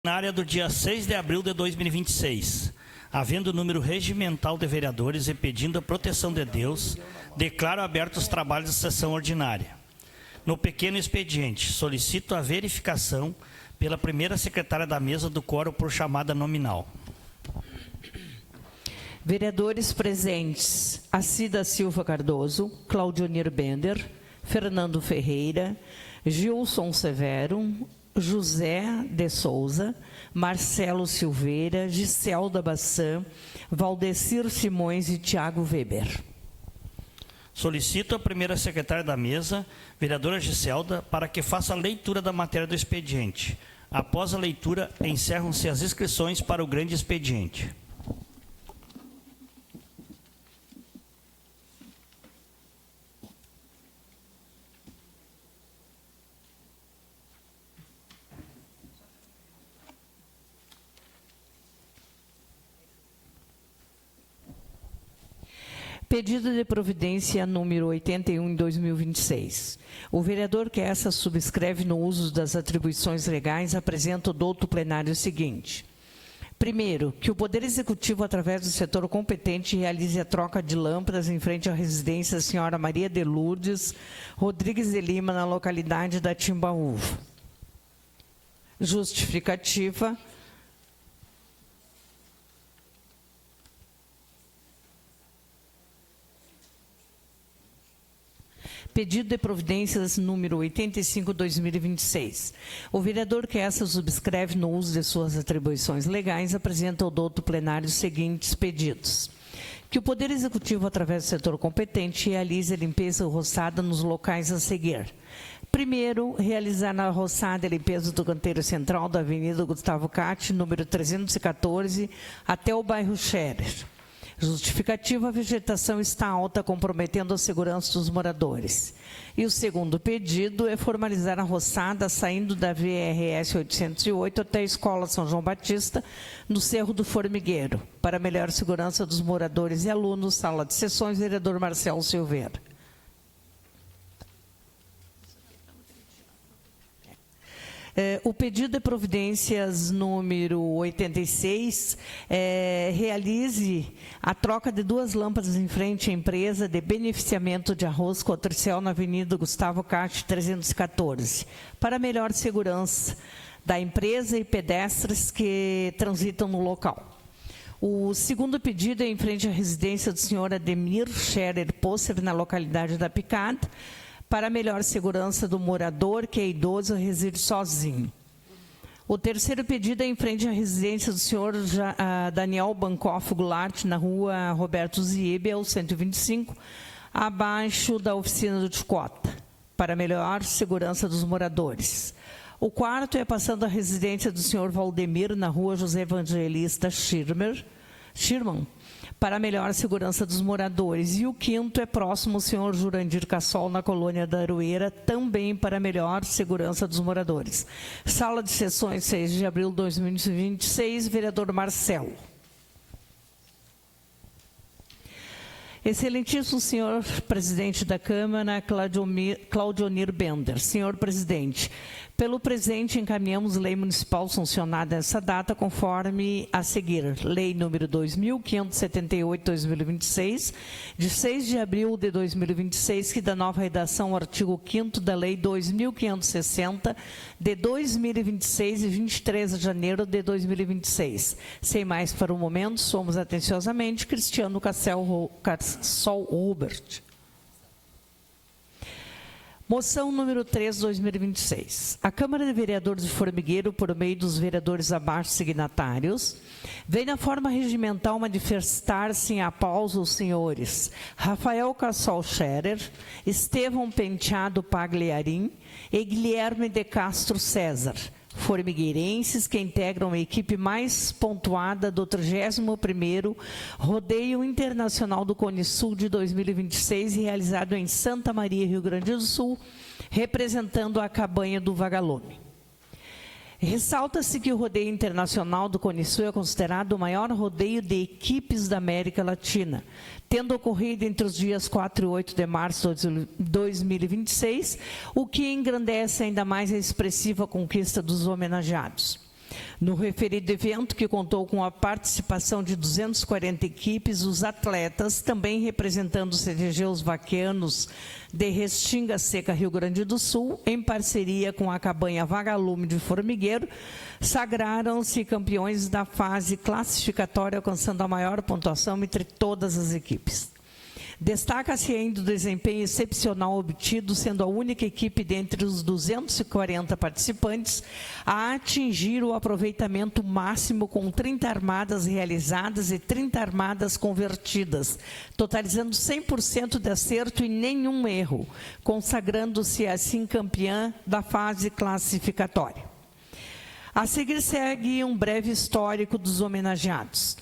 Ordinária do dia 6 de abril de 2026, havendo número regimental de vereadores e pedindo a proteção de Deus, declaro abertos os trabalhos da sessão ordinária. No pequeno expediente, solicito a verificação pela primeira secretária da mesa do quórum por chamada nominal. Vereadores presentes: Acida Silva Cardoso, Claudionir Bender, Fernando Ferreira, Gilson Severo, José de Souza, Marcelo Silveira, Giselda Bassan, Valdecir Simões e Tiago Weber. Solicito a primeira secretária da mesa, vereadora Giselda, para que faça a leitura da matéria do expediente. Após a leitura, encerram-se as inscrições para o grande expediente. Pedido de providência número 81/2026. O vereador que essa subscreve no uso das atribuições legais apresenta o douto plenário seguinte. Primeiro, que o Poder Executivo, através do setor competente, realize a troca de lâmpadas em frente à residência da senhora Maria de Lourdes Rodrigues de Lima, na localidade da Timbaúva. Justificativa. Pedido de providências número 85/2026. O vereador que essa subscreve no uso de suas atribuições legais apresenta ao douto plenário os seguintes pedidos. Que o Poder Executivo, através do setor competente, realize a limpeza roçada nos locais a seguir. Primeiro, realizar na roçada a limpeza do canteiro central da Avenida Gustavo Catti, número 314, até o bairro Scherer. Justificativa: a vegetação está alta, comprometendo a segurança dos moradores. E o segundo pedido é formalizar a roçada saindo da VRS 808 até a Escola São João Batista, no Cerro do Formigueiro, para melhor segurança dos moradores e alunos. Sala de sessões, vereador Marcelo Silveira. O pedido de providências número 86 realize a troca de 2 lâmpadas em frente à empresa de beneficiamento de arroz Cotricel na Avenida Gustavo Catti 314, para melhor segurança da empresa e pedestres que transitam no local. O segundo pedido é em frente à residência do senhor Ademir Scherer Posser, na localidade da Picada, para melhor segurança do morador que é idoso e reside sozinho. O terceiro pedido é em frente à residência do senhor Daniel Bancoff Goulart, na rua Roberto Ziebel, 125, abaixo da oficina do Ticota, para melhor segurança dos moradores. O quarto é passando à residência do senhor Valdemir, na rua José Evangelista Schirman, para melhor segurança dos moradores. E o quinto é próximo ao senhor Jurandir Cassol, na colônia da Aroeira, também para melhor segurança dos moradores. Sala de sessões, 6 de abril de 2026, vereador Marcelo. Excelentíssimo senhor presidente da Câmara, Claudionir Bender. Senhor presidente, pelo presente encaminhamos lei municipal sancionada nessa data, conforme a seguir. Lei número 2.578/2026, de 6 de abril de 2026, que dá nova redação ao artigo 5º da Lei 2.560, de 2026 e 23 de janeiro de 2026. Sem mais para o momento, somos atenciosamente Cristiano Cassol Hubert. Moção número 3/2026. A Câmara de Vereadores de Formigueiro, por meio dos vereadores abaixo signatários, vem na forma regimental manifestar-se em aplauso os senhores Rafael Cassol Scherer, Estevão Penteado Pagliarim e Guilherme de Castro César, formigueirenses que integram a equipe mais pontuada do 31º Rodeio Internacional do Cone Sul de 2026, realizado em Santa Maria, Rio Grande do Sul, representando a Cabanha do Vagalume. Ressalta-se que o Rodeio Internacional do Cone Sul é considerado o maior rodeio de equipes da América Latina, tendo ocorrido entre os dias 4 e 8 de março de 2026, o que engrandece ainda mais a expressiva conquista dos homenageados. No referido evento, que contou com a participação de 240 equipes, os atletas, também representando os CTGs vaqueanos de Restinga Seca, Rio Grande do Sul, em parceria com a Cabanha Vagalume de Formigueiro, sagraram-se campeões da fase classificatória, alcançando a maior pontuação entre todas as equipes. Destaca-se ainda o desempenho excepcional obtido, sendo a única equipe dentre os 240 participantes a atingir o aproveitamento máximo com 30 armadas realizadas e 30 armadas convertidas, totalizando 100% de acerto e nenhum erro, consagrando-se assim campeã da fase classificatória. A seguir segue um breve histórico dos homenageados.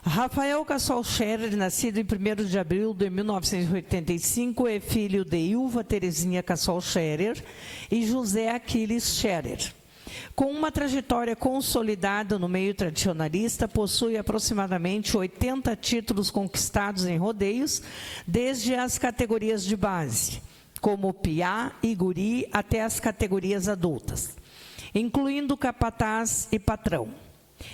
Rafael Cassol Scherer, nascido em 1º de abril de 1985, é filho de Ilva Terezinha Cassol Scherer e José Aquiles Scherer. Com uma trajetória consolidada no meio tradicionalista, possui aproximadamente 80 títulos conquistados em rodeios, desde as categorias de base, como piá e guri, até as categorias adultas, incluindo capataz e patrão.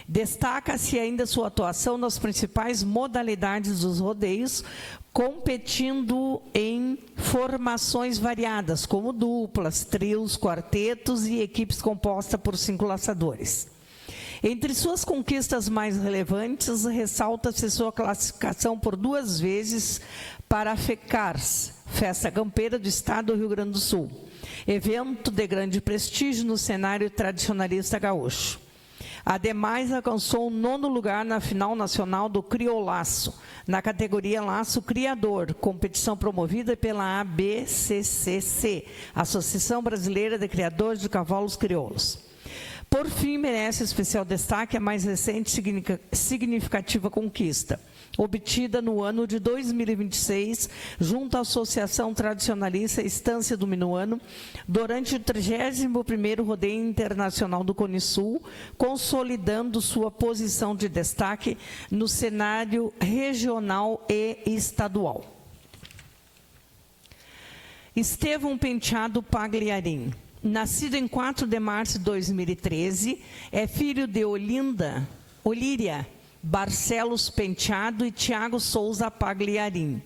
Destaca-se ainda sua atuação nas principais modalidades dos rodeios, competindo em formações variadas, como duplas, trios, quartetos e equipes compostas por 5 laçadores. Entre suas conquistas mais relevantes, ressalta-se sua classificação por 2 vezes para a FECARS, Festa Campeira do Estado do Rio Grande do Sul, evento de grande prestígio no cenário tradicionalista gaúcho. Ademais, alcançou o 9º lugar na final nacional do Criolaço, na categoria Laço Criador, competição promovida pela ABCCC, Associação Brasileira de Criadores de Cavalos Crioulos. Por fim, merece especial destaque a mais recente e significativa conquista, obtida no ano de 2026, junto à Associação Tradicionalista Estância do Minuano, durante o 31º Rodeio Internacional do Cone Sul, consolidando sua posição de destaque no cenário regional e estadual. Estevão Penteado Pagliarim, nascido em 4 de março de 2013, é filho de Olíria Barcelos Penteado e Tiago Souza Pagliarim.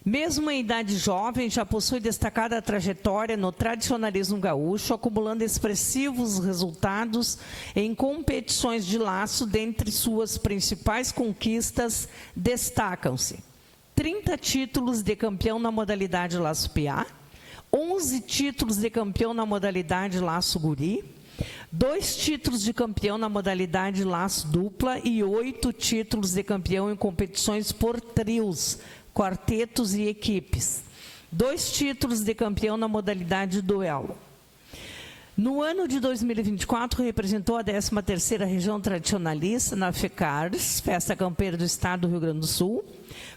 Mesmo em idade jovem, já possui destacada trajetória no tradicionalismo gaúcho, acumulando expressivos resultados em competições de laço. Dentre suas principais conquistas, destacam-se 30 títulos de campeão na modalidade laço piá, 11 títulos de campeão na modalidade laço guri, 2 títulos de campeão na modalidade laço dupla e 8 títulos de campeão em competições por trios, quartetos e equipes. 2 títulos de campeão na modalidade duelo. No ano de 2024, representou a 13ª Região Tradicionalista na FECARS, Festa Campeira do Estado do Rio Grande do Sul,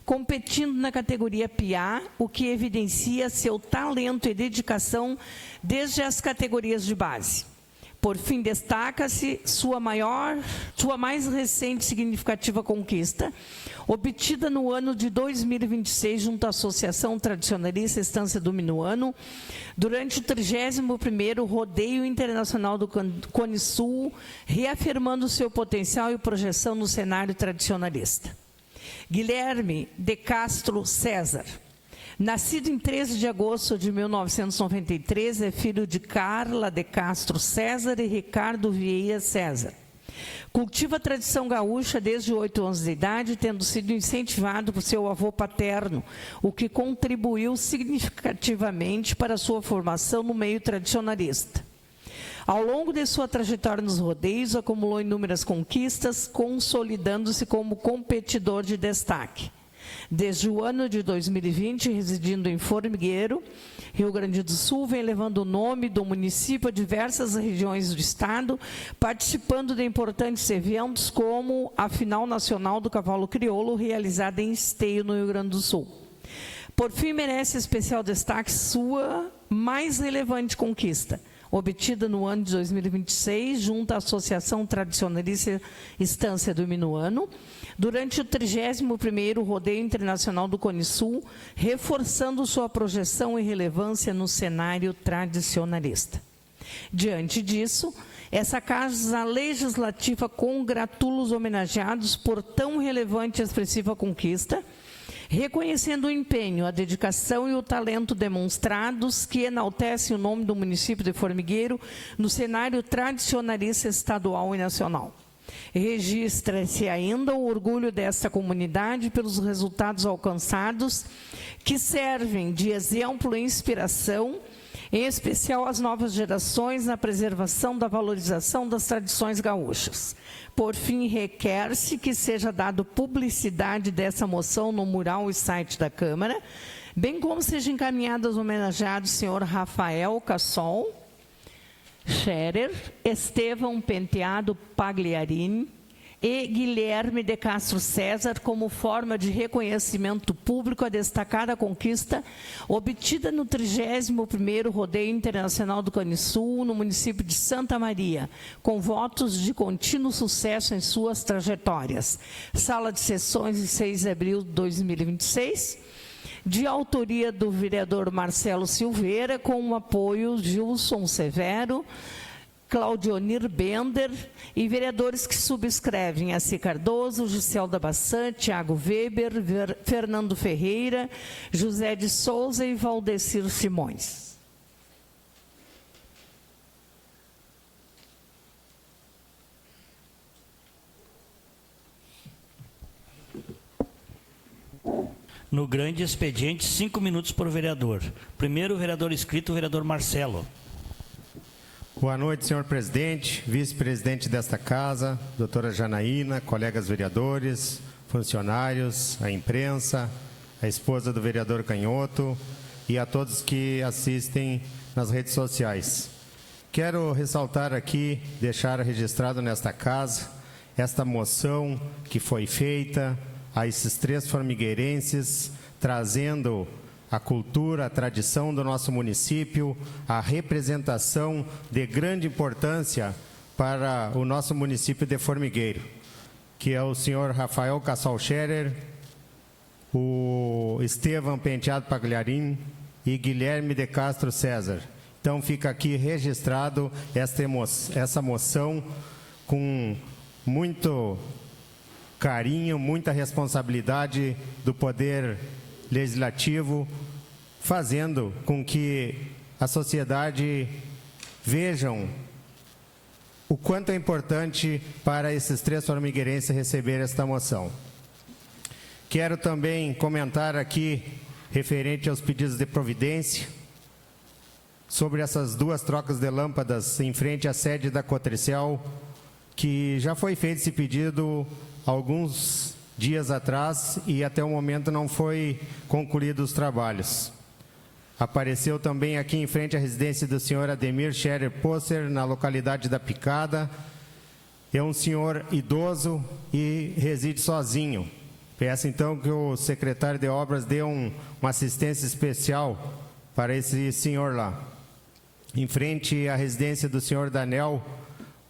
competindo na categoria piá, o que evidencia seu talento e dedicação desde as categorias de base. Por fim, destaca-se sua mais recente e significativa conquista, obtida no ano de 2026 junto à Associação Tradicionalista Estância do Minuano, durante o 31º Rodeio Internacional do Cone Sul, reafirmando seu potencial e projeção no cenário tradicionalista. Guilherme de Castro César, nascido em 13 de agosto de 1993, é filho de Carla de Castro César e Ricardo Vieira César. Cultiva a tradição gaúcha desde 8 anos de idade, tendo sido incentivado por seu avô paterno, o que contribuiu significativamente para sua formação no meio tradicionalista. Ao longo de sua trajetória nos rodeios, acumulou inúmeras conquistas, consolidando-se como competidor de destaque. Desde o ano de 2020, residindo em Formigueiro, Rio Grande do Sul, vem levando o nome do município a diversas regiões do estado, participando de importantes eventos como a Final Nacional do Cavalo Crioulo, realizada em Esteio, no Rio Grande do Sul. Por fim, merece especial destaque sua mais relevante conquista, obtida no ano de 2026, junto à Associação Tradicionalista Estância do Minuano, durante o 31º Rodeio Internacional do Cone Sul, reforçando sua projeção e relevância no cenário tradicionalista. Diante disso, essa Casa Legislativa congratula os homenageados por tão relevante e expressiva conquista, reconhecendo o empenho, a dedicação e o talento demonstrados que enaltecem o nome do município de Formigueiro no cenário tradicionalista estadual e nacional. Registra-se ainda o orgulho desta comunidade pelos resultados alcançados, que servem de exemplo e inspiração, em especial às novas gerações, na preservação da valorização das tradições gaúchas. Por fim, requer-se que seja dado publicidade dessa moção no mural e site da Câmara, bem como seja encaminhado aos homenageados senhor Rafael Cassol Scherer, Estevão Penteado Pagliarini e Guilherme de Castro César, como forma de reconhecimento público à destacada conquista obtida no 31º Rodeio Internacional do Caniçu, no município de Santa Maria, com votos de contínuo sucesso em suas trajetórias. Sala de sessões, de 6 de abril de 2026, de autoria do vereador Marcelo Silveira, com o apoio de Gilson Severo, Claudionir Bender e vereadores que subscrevem: Assi Cardoso, Giselda Bassan, Tiago Weber, Fernando Ferreira, José de Souza e Valdecir Simões. No grande expediente, 5 minutos por vereador. Primeiro, o vereador inscrito, o vereador Marcelo. Boa noite, senhor presidente, vice-presidente desta casa, doutora Janaína, colegas vereadores, funcionários, a imprensa, a esposa do vereador Canhoto e a todos que assistem nas redes sociais. Quero ressaltar aqui, deixar registrado nesta casa, esta moção que foi feita a esses 3 formigueirenses, trazendo a cultura, a tradição do nosso município, a representação de grande importância para o nosso município de Formigueiro, que é o senhor Rafael Cassol Scherer, o Estevão Penteado Pagliarini e Guilherme de Castro César. Então fica aqui registrado essa moção com muito carinho, muita responsabilidade do Poder Legislativo, fazendo com que a sociedade vejam o quanto é importante para esses 3 formigueirenses receber esta moção. Quero também comentar aqui, referente aos pedidos de providência, sobre essas 2 trocas de lâmpadas em frente à sede da Cotricel, que já foi feito esse pedido alguns dias atrás e até o momento não foi concluído os trabalhos. Apareceu também aqui em frente à residência do senhor Ademir Scherer Posser, na localidade da Picada. É um senhor idoso e reside sozinho. Peço então que o secretário de obras dê uma assistência especial para esse senhor lá. Em frente à residência do senhor Daniel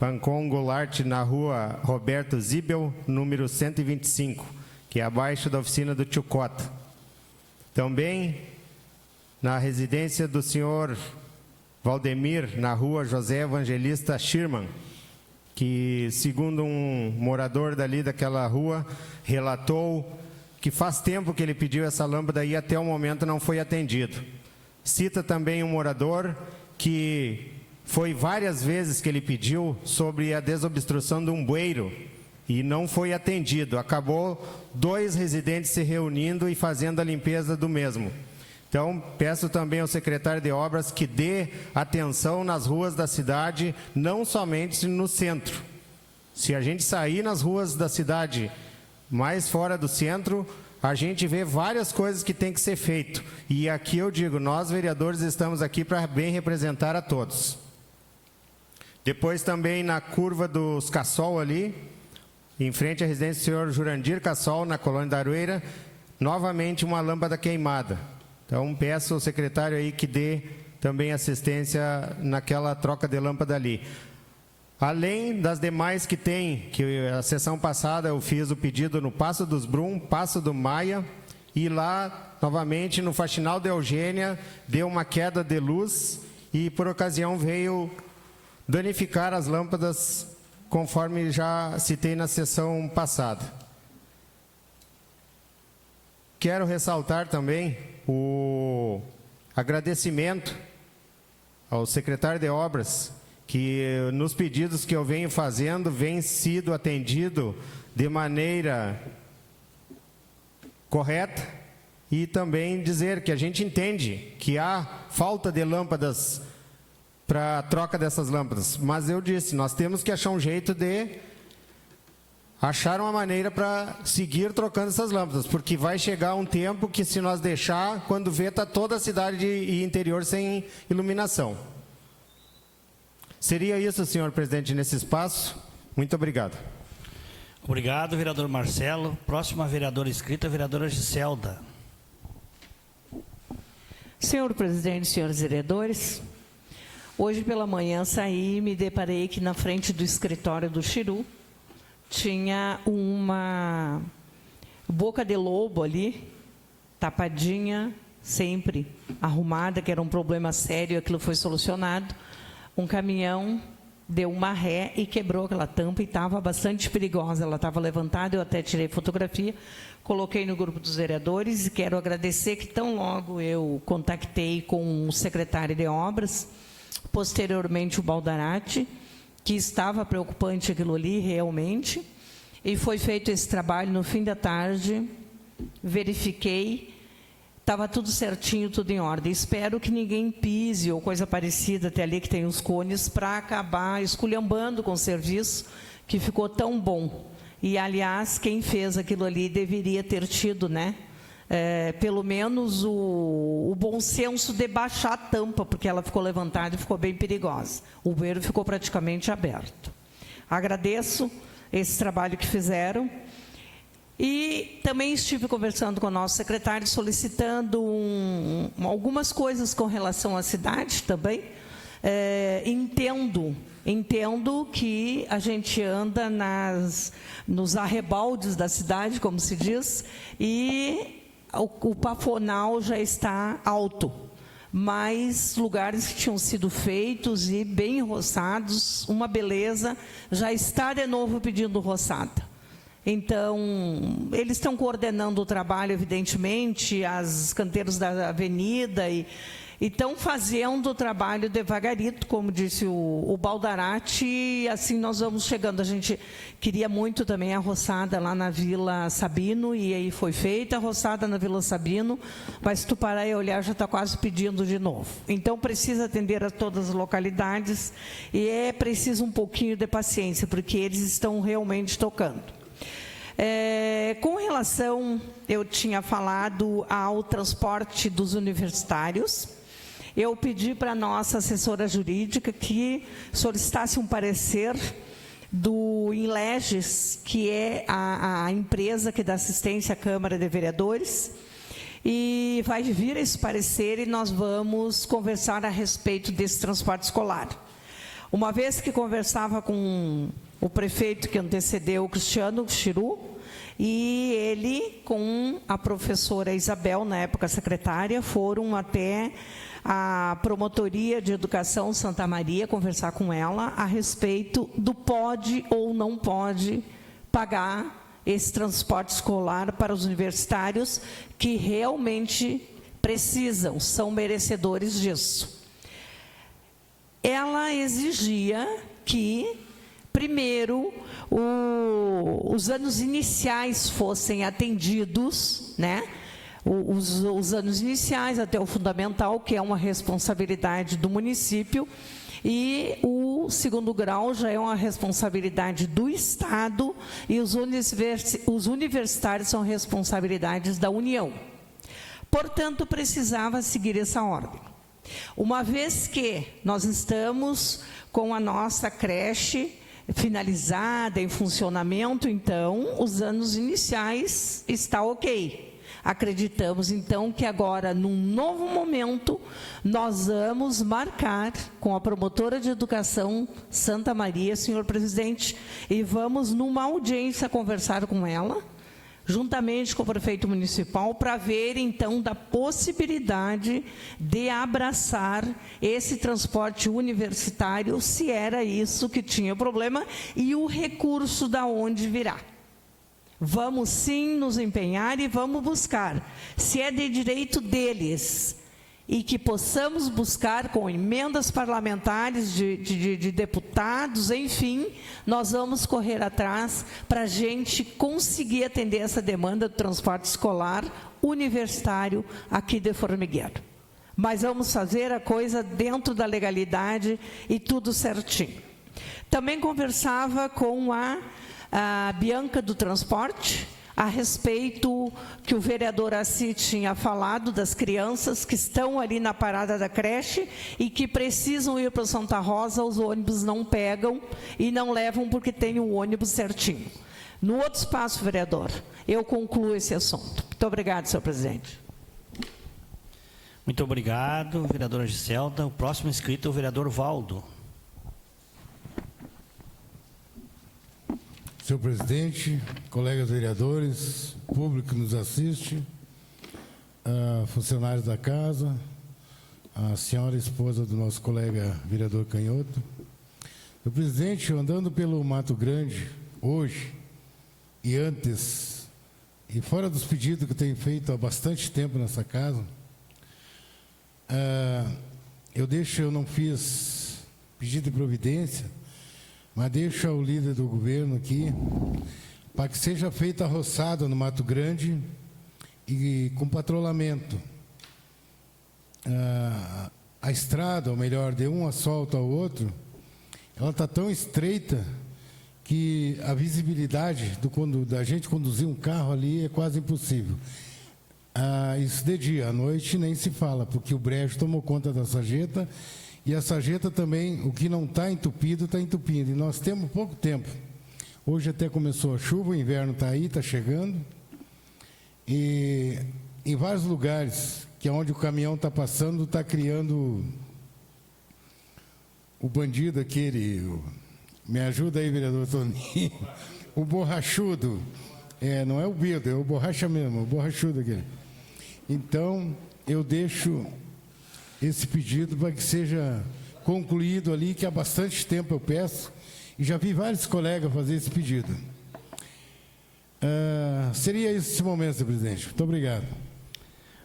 Pancon Goulart, na rua Roberto Zibel, número 125, que é abaixo da oficina do Tio Cota. Também na residência do senhor Valdemir, na rua José Evangelista Schirman, que, segundo um morador dali daquela rua, relatou que faz tempo que ele pediu essa lâmpada e até o momento não foi atendido. Cita também um morador que foi várias vezes que ele pediu sobre a desobstrução de um bueiro e não foi atendido. Acabou 2 residentes se reunindo e fazendo a limpeza do mesmo. Então, peço também ao secretário de obras que dê atenção nas ruas da cidade, não somente no centro. Se a gente sair nas ruas da cidade mais fora do centro, a gente vê várias coisas que tem que ser feito. E aqui eu digo, nós vereadores estamos aqui para bem representar a todos. Depois também na curva dos Cassol ali, em frente à residência do senhor Jurandir Cassol, na colônia da Aroeira, novamente uma lâmpada queimada. Então peço ao secretário aí que dê também assistência naquela troca de lâmpada ali. Além das demais que tem, que a sessão passada eu fiz o pedido no Passo dos Brum, Passo do Maia, e lá novamente no Faxinal de Eugênia deu uma queda de luz e por ocasião veio danificar as lâmpadas, conforme já citei na sessão passada. Quero ressaltar também o agradecimento ao secretário de Obras, que nos pedidos que eu venho fazendo, vem sido atendido de maneira correta, e também dizer que a gente entende que há falta de lâmpadas para a troca dessas lâmpadas, mas eu disse, nós temos que achar um jeito de achar uma maneira para seguir trocando essas lâmpadas, porque vai chegar um tempo que, se nós deixar, quando vê, está toda a cidade e interior sem iluminação. Seria isso, senhor presidente, nesse espaço. Muito obrigado. Obrigado, vereador Marcelo. Próxima vereadora inscrita, a vereadora Giselda. Senhor presidente, senhores vereadores, hoje pela manhã saí e me deparei que na frente do escritório do Chiru tinha uma boca de lobo ali, tapadinha, sempre arrumada, que era um problema sério, aquilo foi solucionado. Um caminhão deu uma ré e quebrou aquela tampa e estava bastante perigosa. Ela estava levantada, eu até tirei fotografia, coloquei no grupo dos vereadores e quero agradecer que tão logo eu contactei com o secretário de Obras, posteriormente o Baldarati, que estava preocupante aquilo ali realmente, e foi feito esse trabalho no fim da tarde, verifiquei, estava tudo certinho, tudo em ordem. Espero que ninguém pise ou coisa parecida até ali que tem os cones para acabar esculhambando com o serviço que ficou tão bom. E, aliás, quem fez aquilo ali deveria ter tido, né? Pelo menos o bom senso de baixar a tampa, porque ela ficou levantada e ficou bem perigosa. O bueiro ficou praticamente aberto. Agradeço esse trabalho que fizeram. E também estive conversando com o nosso secretário, solicitando algumas coisas com relação à cidade também. Entendo que a gente anda nos arrebaldes da cidade, como se diz, e o plafonal já está alto. Mas lugares que tinham sido feitos e bem roçados, uma beleza, já está de novo pedindo roçada. Então, eles estão coordenando o trabalho, evidentemente, as canteiros da avenida, e estão fazendo o trabalho devagarito, como disse o Baldarati, e assim nós vamos chegando. A gente queria muito também a roçada lá na Vila Sabino, e aí foi feita a roçada na Vila Sabino, mas se tu parar e olhar, já está quase pedindo de novo. Então, precisa atender a todas as localidades, e é preciso um pouquinho de paciência, porque eles estão realmente tocando. Com relação, eu tinha falado ao transporte dos universitários, eu pedi para a nossa assessora jurídica que solicitasse um parecer do Inleges, que é a empresa que dá assistência à Câmara de Vereadores, e vai vir esse parecer e nós vamos conversar a respeito desse transporte escolar. Uma vez que conversava com o prefeito que antecedeu, o Cristiano Chiru, e ele, com a professora Isabel, na época secretária, foram até a Promotoria de Educação Santa Maria conversar com ela a respeito do pode ou não pode pagar esse transporte escolar para os universitários que realmente precisam, são merecedores disso. Ela exigia que, primeiro, os anos iniciais fossem atendidos, né? Os anos iniciais até o fundamental, que é uma responsabilidade do município, e o segundo grau já é uma responsabilidade do Estado, e os universitários são responsabilidades da União. Portanto, precisava seguir essa ordem. Uma vez que nós estamos com a nossa creche finalizada, em funcionamento, então, os anos iniciais está ok. Acreditamos, então, que agora, num novo momento, nós vamos marcar com a promotora de educação Santa Maria, senhor presidente, e vamos, numa audiência, conversar com ela, juntamente com o prefeito municipal, para ver, então, da possibilidade de abraçar esse transporte universitário, se era isso que tinha problema, e o recurso da onde virá. Vamos sim nos empenhar e vamos buscar, se é de direito deles, e que possamos buscar com emendas parlamentares de deputados, enfim, nós vamos correr atrás para a gente conseguir atender essa demanda do transporte escolar universitário aqui de Formigueiro. Mas vamos fazer a coisa dentro da legalidade e tudo certinho. Também conversava com a Bianca do Transporte, a respeito que o vereador Assi tinha falado das crianças que estão ali na parada da creche e que precisam ir para Santa Rosa, os ônibus não pegam e não levam porque tem o ônibus certinho. No outro espaço, vereador, eu concluo esse assunto. Muito obrigado, senhor presidente. Muito obrigado, vereadora Giselda. O próximo inscrito é o vereador Valdo. Senhor presidente, colegas vereadores, público que nos assiste, funcionários da casa, a senhora esposa do nosso colega vereador Canhoto. Senhor presidente, andando pelo Mato Grande, hoje e antes, e fora dos pedidos que eu tenho feito há bastante tempo nessa casa, eu não fiz pedido de providência, mas deixo ao líder do governo aqui, para que seja feita a roçada no Mato Grande e com patrulhamento. A estrada, ou melhor, de um asfalto ao outro, ela está tão estreita que a visibilidade da gente conduzir um carro ali é quase impossível. Isso de dia, à noite nem se fala, porque o brejo tomou conta da sarjeta. E a sarjeta também, o que não está entupido, está entupindo. E nós temos pouco tempo. Hoje até começou a chuva, o inverno está aí, está chegando. E em vários lugares, que é onde o caminhão está passando, está criando o bandido aquele... Me ajuda aí, vereador Toninho. O borrachudo. Não é o Bildo, é o borracha mesmo, o borrachudo aquele. Então, eu deixo esse pedido para que seja concluído ali, que há bastante tempo eu peço, e já vi vários colegas fazer esse pedido. Seria esse momento, senhor presidente. Muito obrigado.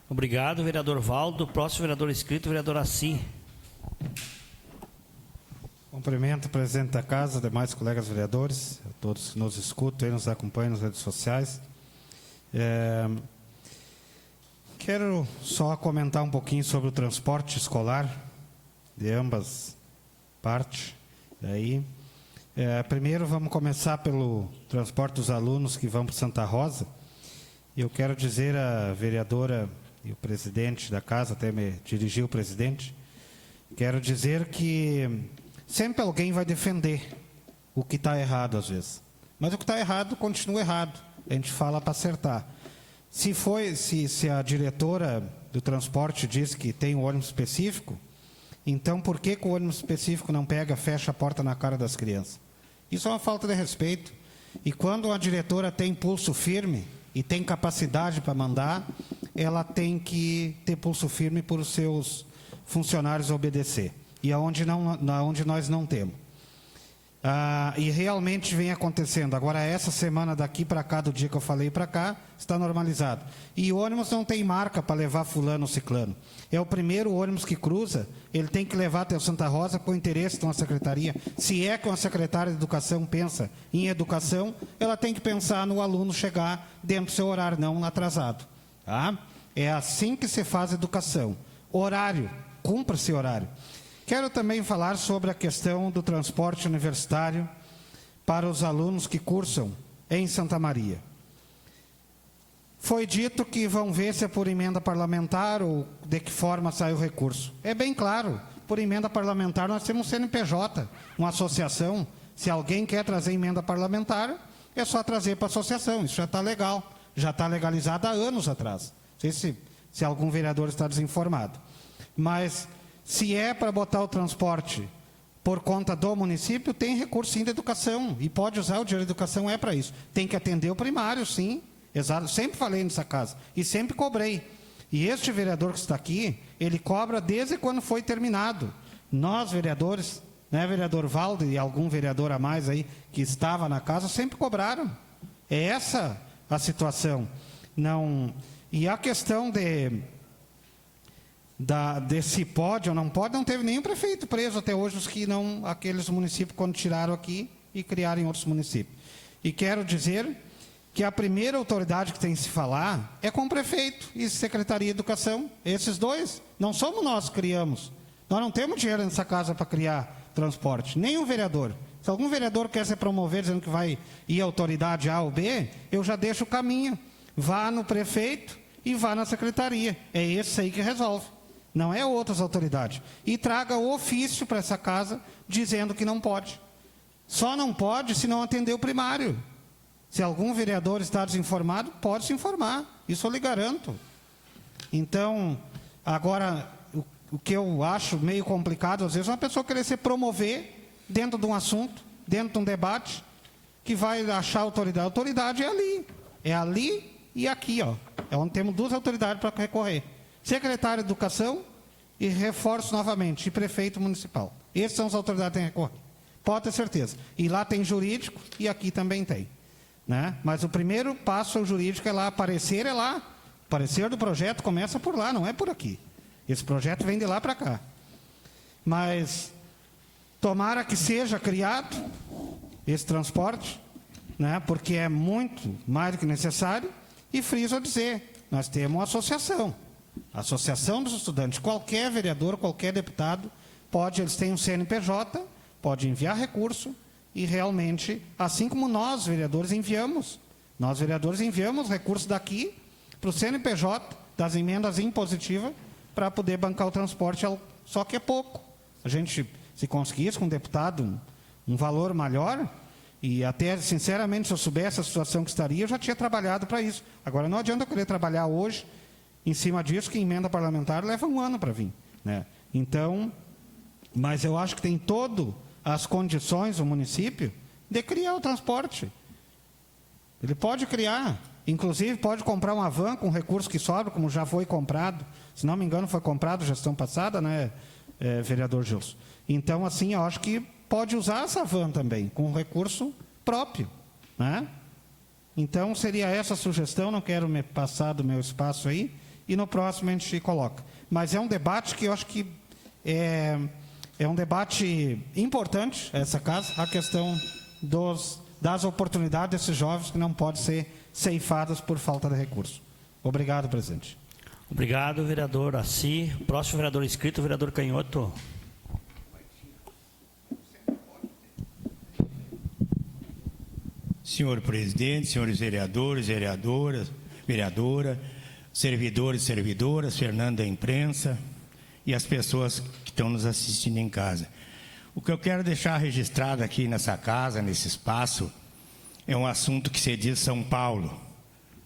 Obrigado, vereador Valdo. Próximo vereador inscrito, vereador Assi. Cumprimento o presidente da casa, demais colegas vereadores, todos que nos escutam e nos acompanham nas redes sociais. Quero só comentar um pouquinho sobre o transporte escolar, de ambas partes. Primeiro vamos começar pelo transporte dos alunos que vão para Santa Rosa. Eu quero dizer à vereadora e o presidente da casa, até me dirigiu o presidente, quero dizer que sempre alguém vai defender o que está errado às vezes. Mas o que está errado continua errado. A gente fala para acertar. Se a diretora do transporte diz que tem um ônibus específico, então por que o ônibus específico não pega, fecha a porta na cara das crianças? Isso é uma falta de respeito. E quando a diretora tem pulso firme e tem capacidade para mandar, ela tem que ter pulso firme por os seus funcionários obedecer. E aonde nós não temos. E realmente vem acontecendo. Agora, essa semana daqui para cá, do dia que eu falei para cá, está normalizado. E o ônibus não tem marca para levar fulano ou ciclano. É o primeiro ônibus que cruza, ele tem que levar até o Santa Rosa com interesse de uma secretaria. Se é que uma secretária de educação pensa em educação, ela tem que pensar no aluno chegar dentro do seu horário, não atrasado. Tá? É assim que se faz educação. Horário, cumpra esse horário. Quero também falar sobre a questão do transporte universitário para os alunos que cursam em Santa Maria. Foi dito que vão ver se é por emenda parlamentar ou de que forma sai o recurso. É bem claro, por emenda parlamentar nós temos um CNPJ, uma associação. Se alguém quer trazer emenda parlamentar, é só trazer para a associação. Isso já está legal, já está legalizado há anos atrás. Não sei se algum vereador está desinformado. Mas... se é para botar o transporte por conta do município, tem recurso sim da educação. E pode usar o dinheiro da educação, é para isso. Tem que atender o primário, sim. Exato, sempre falei nessa casa e sempre cobrei. E este vereador que está aqui, ele cobra desde quando foi terminado. Nós, vereadores, né, vereador Valdo e algum vereador a mais aí que estava na casa, sempre cobraram. É essa a situação. Não, e a questão desse pode ou não pode, não teve nenhum prefeito preso até hoje, os que não, aqueles municípios quando tiraram aqui e criaram em outros municípios. E quero dizer que a primeira autoridade que tem que se falar é com o prefeito e Secretaria de Educação. Esses dois, não somos nós que criamos. Nós não temos dinheiro nessa casa para criar transporte, nem um vereador. Se algum vereador quer se promover dizendo que vai ir à autoridade A ou B, eu já deixo o caminho. Vá no prefeito e vá na secretaria. É esse aí que resolve. Não é outras autoridades. E traga o ofício para essa casa dizendo que não pode. Só não pode se não atender o primário. Se algum vereador está desinformado, pode se informar. Isso eu lhe garanto. Então, agora, o que eu acho meio complicado, às vezes, é uma pessoa querer se promover dentro de um assunto, dentro de um debate, que vai achar autoridade. A autoridade é ali. É ali e aqui, ó. É onde temos duas autoridades para recorrer. Secretário de Educação e reforço novamente, e prefeito municipal. Essas são as autoridades que têm que recorrer. Pode ter certeza. E lá tem jurídico e aqui também tem. Né? Mas o primeiro passo ao jurídico é lá, aparecer é lá. O parecer do projeto começa por lá, não é por aqui. Esse projeto vem de lá para cá. Mas tomara que seja criado esse transporte, né? Porque é muito mais do que necessário. E friso a dizer, nós temos uma associação. A Associação dos Estudantes. Qualquer vereador, qualquer deputado, pode, eles têm um CNPJ, pode enviar recurso. E realmente, assim como nós, vereadores, enviamos recursos daqui para o CNPJ, das emendas impositivas, para poder bancar o transporte, só que é pouco. A gente, se conseguisse com um deputado um valor maior, e até, sinceramente, se eu soubesse a situação que estaria, eu já tinha trabalhado para isso. Agora, não adianta eu querer trabalhar hoje em cima disso, que emenda parlamentar leva um ano para vir. Né? Então, mas eu acho que tem todo as condições do município de criar o transporte. Ele pode criar, inclusive pode comprar uma van com recurso que sobra, como já foi comprado, se não me engano foi comprado gestão passada, né, vereador Gilson? Então, assim, eu acho que pode usar essa van também, com recurso próprio. Né? Então, seria essa a sugestão, não quero me passar do meu espaço aí, e no próximo a gente coloca. Mas é um debate que eu acho que é um debate importante, essa casa, a questão das oportunidades desses jovens que não podem ser ceifadas por falta de recurso. Obrigado, presidente. Obrigado, vereador Assi. Próximo vereador inscrito, vereador Canhoto. Senhor presidente, senhores vereadores, vereadora, servidores e servidoras, Fernando da imprensa e as pessoas que estão nos assistindo em casa. O que eu quero deixar registrado aqui nessa casa, nesse espaço, é um assunto que se diz São Paulo,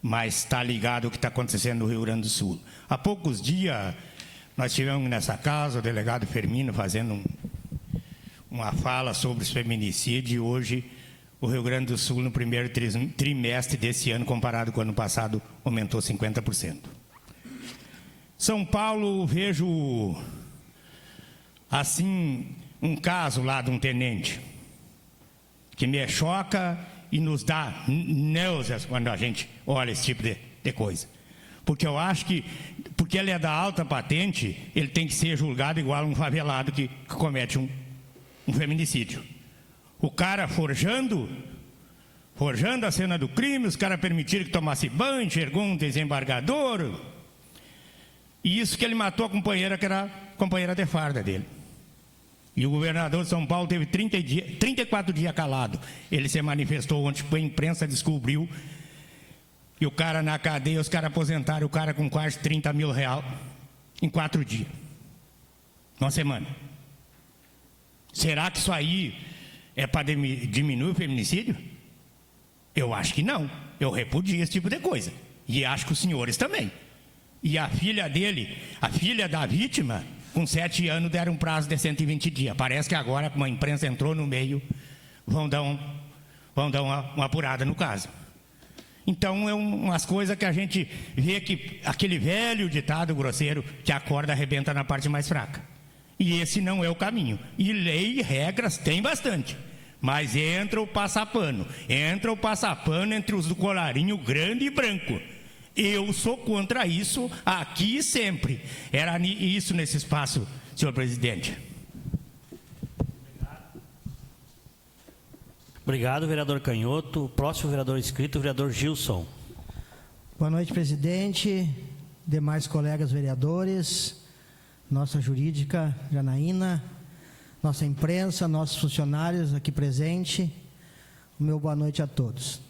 mas está ligado ao que está acontecendo no Rio Grande do Sul. Há poucos dias, nós tivemos nessa casa o delegado Fermino fazendo uma fala sobre os feminicídios, e hoje o Rio Grande do Sul, no primeiro trimestre desse ano, comparado com o ano passado, aumentou 50%. São Paulo, vejo, assim, um caso lá de um tenente, que me choca e nos dá náuseas quando a gente olha esse tipo de coisa. Porque eu acho que, porque ele é da alta patente, ele tem que ser julgado igual a um favelado que comete um feminicídio. O cara forjando a cena do crime, os caras permitiram que tomasse banho, enxergou um desembargador. E isso que ele matou a companheira, que era a companheira de farda dele. E o governador de São Paulo teve 34 dias calado. Ele se manifestou ontem, a imprensa descobriu. E o cara na cadeia, os caras aposentaram o cara com quase 30 mil reais em 4 dias. Uma semana. Será que isso aí é para diminuir o feminicídio? Eu acho que não. Eu repudio esse tipo de coisa. E acho que os senhores também. E a filha dele, a filha da vítima, com 7 anos, deram um prazo de 120 dias. Parece que agora, como a imprensa entrou no meio, vão dar uma apurada no caso. Então, é umas coisas que a gente vê que aquele velho ditado grosseiro que a corda arrebenta na parte mais fraca. E esse não é o caminho. E lei e regras tem bastante. Mas entra o passapano. Entra o passapano entre os do colarinho grande e branco. Eu sou contra isso aqui e sempre. Era isso nesse espaço, senhor presidente. Obrigado, vereador Canhoto. O próximo vereador inscrito, o vereador Gilson. Boa noite, presidente, demais colegas vereadores, nossa jurídica Janaína, nossa imprensa, nossos funcionários aqui presentes. O meu boa noite a todos.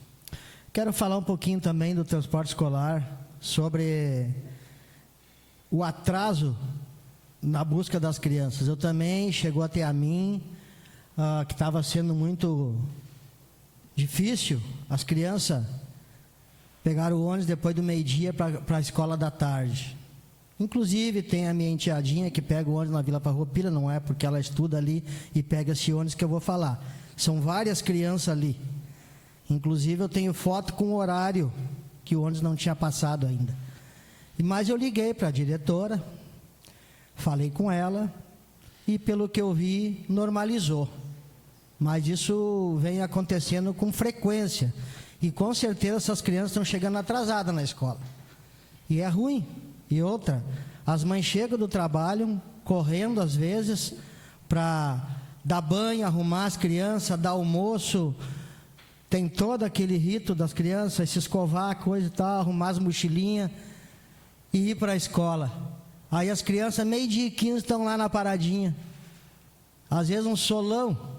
Quero falar um pouquinho também do transporte escolar, sobre o atraso na busca das crianças. Eu também chegou até a mim que estava sendo muito difícil as crianças pegaram o ônibus depois do meio-dia para a escola da tarde. Inclusive, tem a minha enteadinha que pega o ônibus na Vila Farroupilha, não é porque ela estuda ali e pega esse ônibus que eu vou falar. São várias crianças ali. Inclusive, eu tenho foto com o horário que o ônibus não tinha passado ainda. Mas eu liguei para a diretora, falei com ela e, pelo que eu vi, normalizou. Mas isso vem acontecendo com frequência. E com certeza essas crianças estão chegando atrasadas na escola. E é ruim. E outra, as mães chegam do trabalho, correndo às vezes, para dar banho, arrumar as crianças, dar almoço. Tem todo aquele rito das crianças, se escovar, coisa e tal, arrumar as mochilinhas e ir para a escola. Aí as crianças, 12:15, estão lá na paradinha. Às vezes um solão.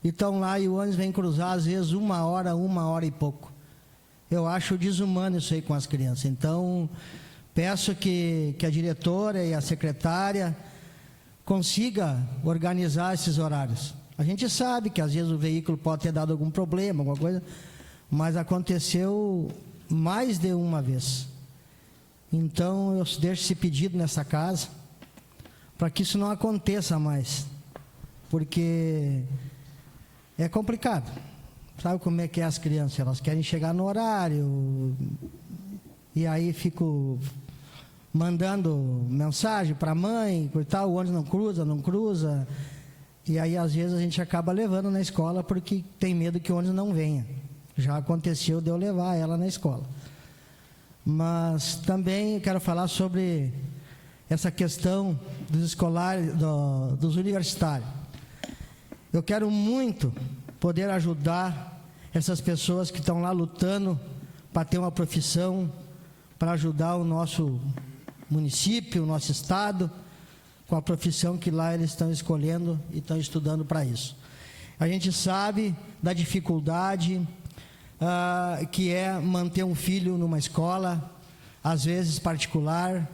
E estão lá e o ônibus vem cruzar, às vezes 1 hora e pouco. Eu acho desumano isso aí com as crianças. Então, peço que a diretora e a secretária consiga organizar esses horários. A gente sabe que às vezes o veículo pode ter dado algum problema, alguma coisa, mas aconteceu mais de uma vez. Então, eu deixo esse pedido nessa casa, para que isso não aconteça mais. Porque é complicado. Sabe como é que é as crianças? Elas querem chegar no horário, e aí fico mandando mensagem para a mãe, e tal, o ônibus não cruza, e aí às vezes a gente acaba levando na escola porque tem medo que o ônibus não venha. Já aconteceu de eu levar ela na escola. Mas também eu quero falar sobre essa questão dos escolares, dos universitários. Eu quero muito poder ajudar essas pessoas que estão lá lutando para ter uma profissão, para ajudar o nosso município, o nosso estado, com a profissão que lá eles estão escolhendo e estão estudando para isso. A gente sabe da dificuldade que é manter um filho numa escola, às vezes particular.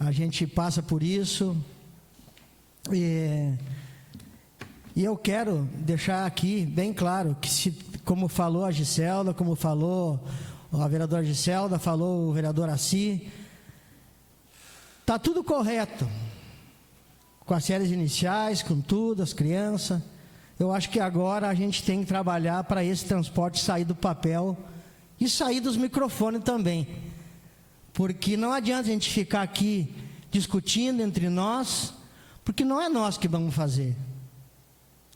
A gente passa por isso. E eu quero deixar aqui bem claro que, como falou a Giselda, como falou a vereadora Giselda, falou o vereador Assi, está tudo correto, com as séries iniciais, com tudo, as crianças. Eu acho que agora a gente tem que trabalhar para esse transporte sair do papel e sair dos microfones também. Porque não adianta a gente ficar aqui discutindo entre nós, porque não é nós que vamos fazer.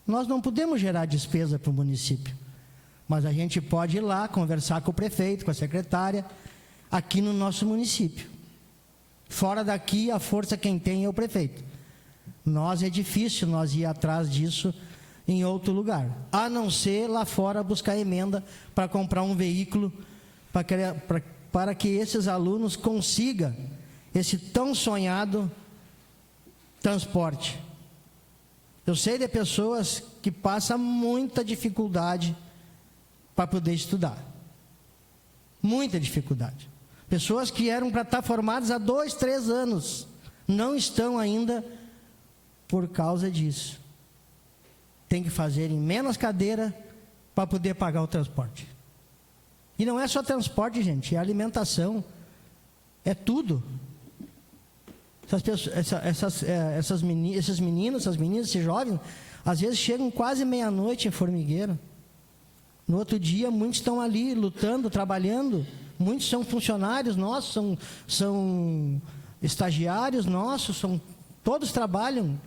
Nós não podemos gerar despesa para o município, mas a gente pode ir lá conversar com o prefeito, com a secretária, aqui no nosso município. Fora daqui, a força quem tem é o prefeito. Nós é difícil nós ir atrás disso em outro lugar, a não ser lá fora buscar emenda para comprar um veículo para que esses alunos consigam esse tão sonhado transporte. Eu sei de pessoas que passam muita dificuldade para poder estudar. Muita dificuldade. Pessoas que eram para estar formadas há 2, 3 anos, não estão ainda por causa disso. Tem que fazer em menos cadeira para poder pagar o transporte. E não é só transporte, gente, é alimentação, é tudo. Esses meninos, essas meninas, esses jovens, às vezes chegam quase meia-noite em Formigueiro. No outro dia, muitos estão ali lutando, trabalhando. Muitos são funcionários nossos, são estagiários nossos, todos trabalham.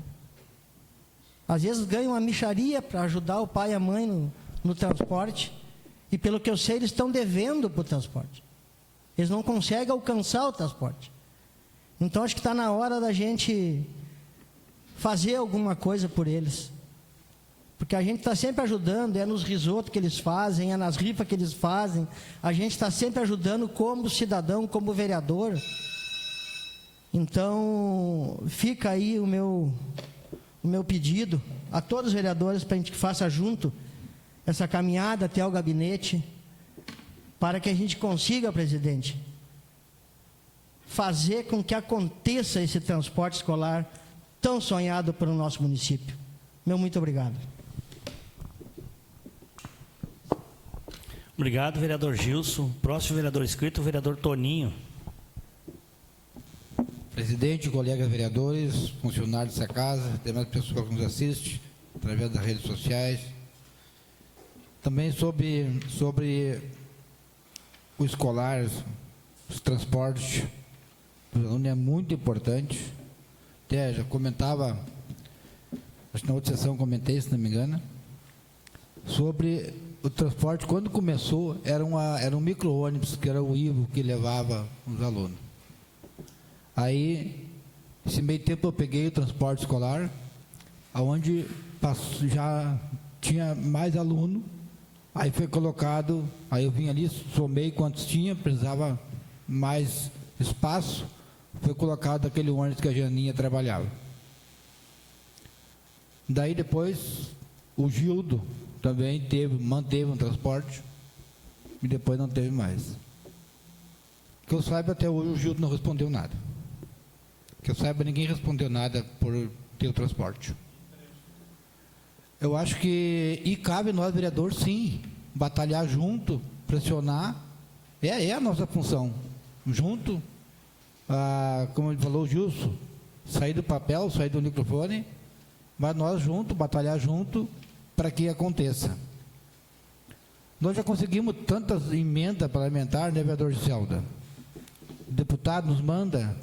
Às vezes ganham uma mixaria para ajudar o pai e a mãe no transporte. E pelo que eu sei, eles estão devendo para o transporte. Eles não conseguem alcançar o transporte. Então, acho que está na hora da gente fazer alguma coisa por eles. Porque a gente está sempre ajudando, é nos risotos que eles fazem, é nas rifas que eles fazem. A gente está sempre ajudando como cidadão, como vereador. Então, fica aí o meu pedido a todos os vereadores para a gente que faça junto essa caminhada até o gabinete, para que a gente consiga, presidente, fazer com que aconteça esse transporte escolar tão sonhado pelo nosso município. Meu muito obrigado. Obrigado, vereador Gilson. Próximo vereador inscrito, o vereador Toninho. Presidente, colegas vereadores, funcionários dessa casa, demais pessoas que nos assistem através das redes sociais. Também sobre o escolar, os transportes, os alunos é muito importante. Até já comentava, acho que na outra sessão comentei, se não me engano, sobre o transporte. Quando começou, era um micro-ônibus, que era o Ivo, que levava os alunos. Aí, esse meio tempo, eu peguei o transporte escolar, onde já tinha mais aluno. Aí foi colocado, aí eu vim ali, somei quantos tinha, precisava mais espaço, foi colocado aquele ônibus que a Janinha trabalhava. Daí depois, o Gildo também manteve um transporte, e depois não teve mais. Que eu saiba, até hoje o Gildo não respondeu nada. Que eu saiba, ninguém respondeu nada por ter o transporte. Eu acho que, e cabe nós, vereadores, sim, batalhar junto, pressionar, é a nossa função. Junto, como ele falou, o Gilson, sair do papel, sair do microfone, mas nós juntos, batalhar junto, para que aconteça. Nós já conseguimos tantas emendas parlamentares, né, vereador Giselda? O deputado nos manda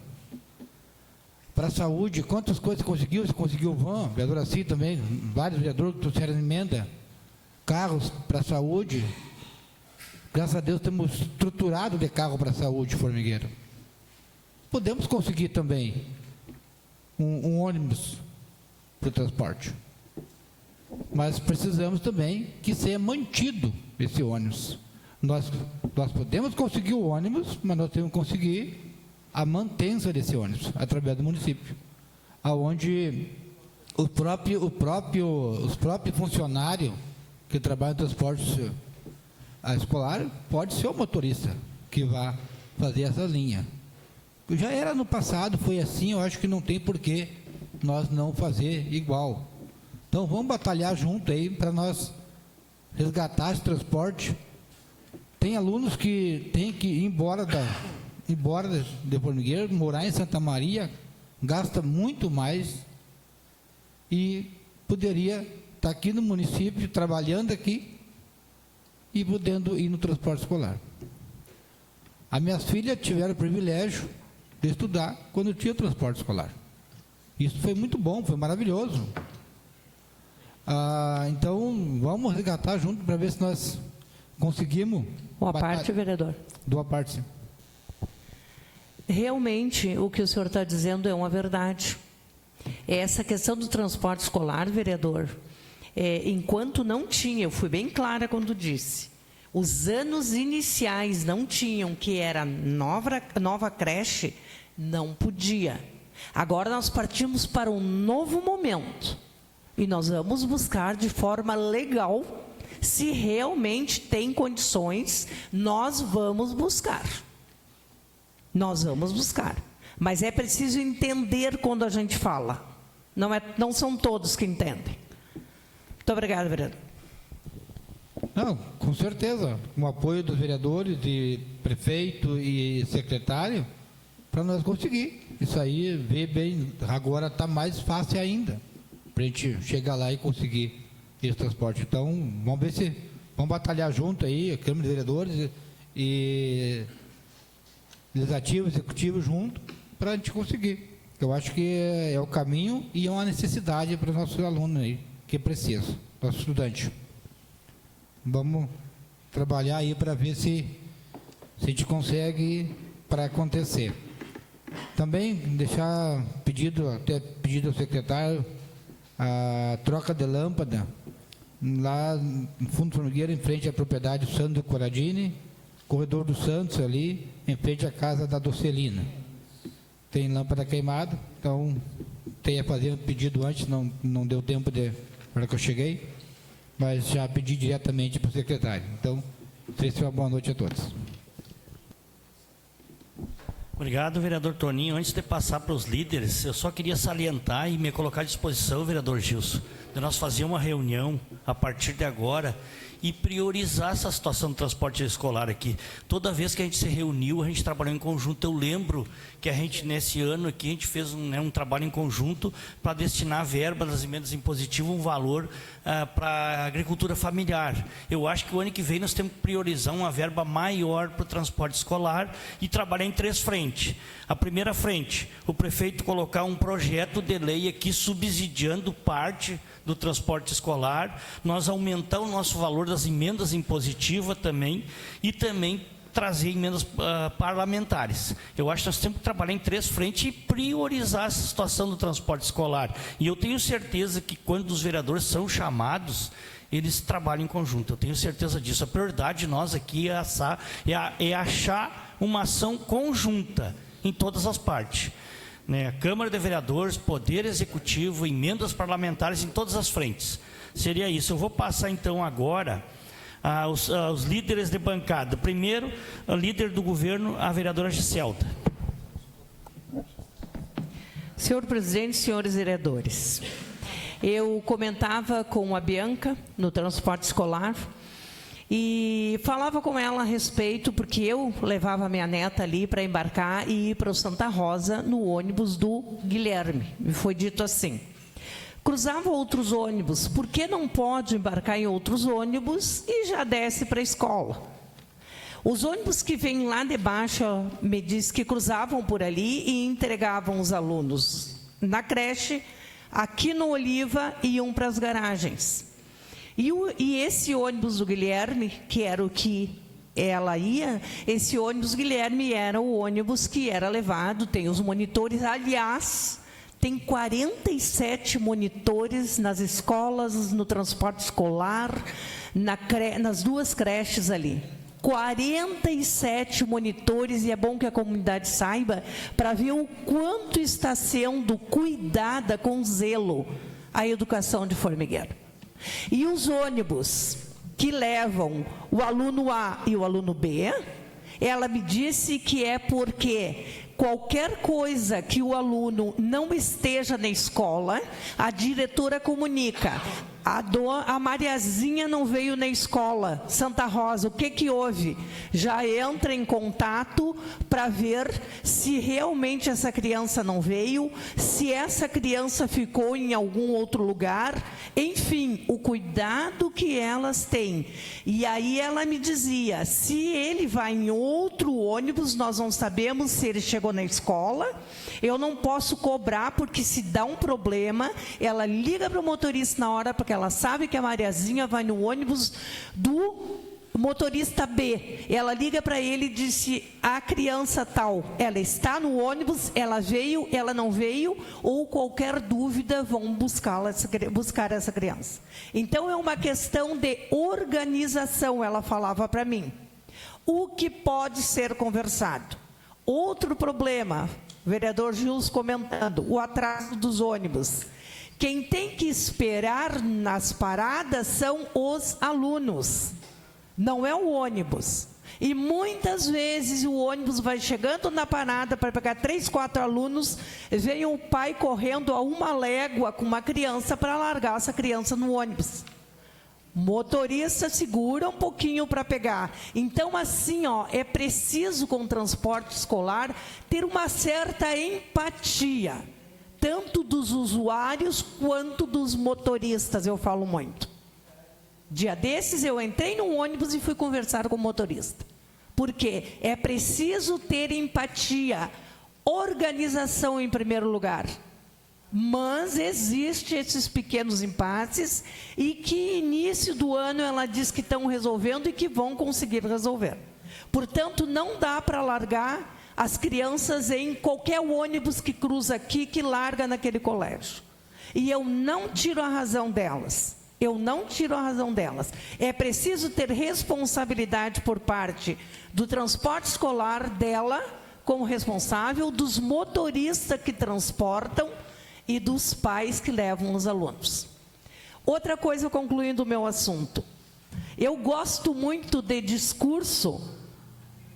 para a saúde, quantas coisas conseguiu? Você conseguiu van, vereador Assis também, vários vereadores que trouxeram emenda, carros para a saúde. Graças a Deus temos estruturado de carro para a saúde, Formigueiro. Podemos conseguir também um ônibus para o transporte. Mas precisamos também que seja mantido esse ônibus. Nós podemos conseguir o ônibus, mas nós temos que conseguir a manutenção desse ônibus, através do município, aonde os próprios funcionários que trabalham no transporte escolar, pode ser o motorista que vá fazer essa linha. Já era no passado, foi assim, eu acho que não tem por que nós não fazer igual. Então vamos batalhar junto aí para nós resgatar esse transporte. Tem alunos que têm que ir embora de Formigueiro, morar em Santa Maria, gasta muito mais e poderia estar aqui no município, trabalhando aqui e podendo ir no transporte escolar. As minhas filhas tiveram o privilégio de estudar quando tinha o transporte escolar. Isso foi muito bom, foi maravilhoso. Então, vamos resgatar junto para ver se nós conseguimos. Boa parte, vereador. Boa parte, sim. Realmente, o que o senhor está dizendo é uma verdade. Essa questão do transporte escolar, vereador, enquanto não tinha, eu fui bem clara quando disse, os anos iniciais não tinham, que era nova creche, não podia. Agora nós partimos para um novo momento e nós vamos buscar de forma legal, se realmente tem condições, nós vamos buscar. Nós vamos buscar. Mas é preciso entender quando a gente fala. Não são todos que entendem. Muito obrigada, vereador. Não, com certeza. Com o apoio dos vereadores, de prefeito e secretário, para nós conseguir. Isso aí, ver bem, agora está mais fácil ainda, para a gente chegar lá e conseguir esse transporte. Então, vamos ver Vamos batalhar junto aí, a Câmara de Vereadores e Legislativo, Executivo junto, para a gente conseguir. Eu acho que é o caminho e é uma necessidade para os nossos alunos aí, que precisam, nosso estudante. Vamos trabalhar aí para ver se a gente consegue para acontecer. Também deixar pedido ao secretário a troca de lâmpada lá no Fundo Formigueiro, em frente à propriedade do Sandro Coradini, corredor do Santos ali, em frente à casa da Docelina. Tem lâmpada queimada, então tenha fazendo pedido antes, não deu tempo de na hora que eu cheguei, mas já pedi diretamente para o secretário. Então, desejo uma boa noite a todos. Obrigado, vereador Toninho. Antes de passar para os líderes, eu só queria salientar e me colocar à disposição, vereador Gilson, de nós fazer uma reunião a partir de agora e priorizar essa situação do transporte escolar aqui. Toda vez que a gente se reuniu, a gente trabalhou em conjunto. Eu lembro que a gente, nesse ano aqui, a gente fez um trabalho em conjunto para destinar a verba das emendas impositivas, um valor para a agricultura familiar. Eu acho que o ano que vem nós temos que priorizar uma verba maior para o transporte escolar e trabalhar em 3 frentes. A primeira frente, o prefeito colocar um projeto de lei aqui subsidiando parte do transporte escolar, nós aumentar o nosso valor das emendas impositivas também, e também trazer emendas parlamentares. Eu acho que nós temos que trabalhar em 3 frentes e priorizar essa situação do transporte escolar. E eu tenho certeza que quando os vereadores são chamados, eles trabalham em conjunto. Eu tenho certeza disso. A prioridade de nós aqui é achar uma ação conjunta em todas as partes. Né? Câmara de Vereadores, Poder Executivo, emendas parlamentares em todas as frentes. Seria isso. Eu vou passar então agora aos líderes de bancada. Primeiro, o líder do governo, a vereadora Giselda. Senhor presidente, senhores vereadores, eu comentava com a Bianca no transporte escolar e falava com ela a respeito, porque eu levava a minha neta ali para embarcar e ir para o Santa Rosa no ônibus do Guilherme. Me foi dito assim: cruzava outros ônibus, por que não pode embarcar em outros ônibus e já desce para a escola? Os ônibus que vêm lá de baixo, me diz que cruzavam por ali e entregavam os alunos na creche, aqui no Oliva, e iam para as garagens. E esse ônibus do Guilherme, que era o que ela ia, esse ônibus Guilherme era o ônibus que era levado, tem os monitores, aliás, tem 47 monitores nas escolas, no transporte escolar, nas 2 creches ali. 47 monitores, e é bom que a comunidade saiba, para ver o quanto está sendo cuidada com zelo a educação de Formigueiro. E os ônibus que levam o aluno A e o aluno B, ela me disse que é porque qualquer coisa que o aluno não esteja na escola, a diretora comunica: a Mariazinha não veio na escola, Santa Rosa, o que houve? Já entra em contato para ver se realmente essa criança não veio, se essa criança ficou em algum outro lugar, enfim, o cuidado que elas têm. E aí ela me dizia, se ele vai em outro ônibus, nós não sabemos se ele chegou na escola, eu não posso cobrar, porque se dá um problema, ela liga para o motorista na hora, porque ela sabe que a Mariazinha vai no ônibus do motorista B. Ela liga para ele e disse: a criança tal, ela está no ônibus, ela veio, ela não veio, ou qualquer dúvida, vão buscar essa criança. Então, é uma questão de organização, ela falava para mim. O que pode ser conversado? Outro problema, vereador Gilson comentando, o atraso dos ônibus. Quem tem que esperar nas paradas são os alunos, não é o ônibus. E muitas vezes o ônibus vai chegando na parada para pegar 3, 4 alunos, vem o pai correndo a 1 légua com uma criança para largar essa criança no ônibus. Motorista segura um pouquinho para pegar. Então, assim, é preciso com o transporte escolar ter uma certa empatia, tanto dos usuários quanto dos motoristas, eu falo muito. Dia desses eu entrei num ônibus e fui conversar com o motorista. Porque é preciso ter empatia, organização em primeiro lugar. Mas existem esses pequenos impasses e que início do ano ela diz que estão resolvendo e que vão conseguir resolver. Portanto, não dá para largar as crianças em qualquer ônibus que cruza aqui, que larga naquele colégio. E eu não tiro a razão delas. Eu não tiro a razão delas. É preciso ter responsabilidade por parte do transporte escolar dela, como responsável, dos motoristas que transportam e dos pais que levam os alunos. Outra coisa, concluindo o meu assunto. Eu gosto muito de discurso,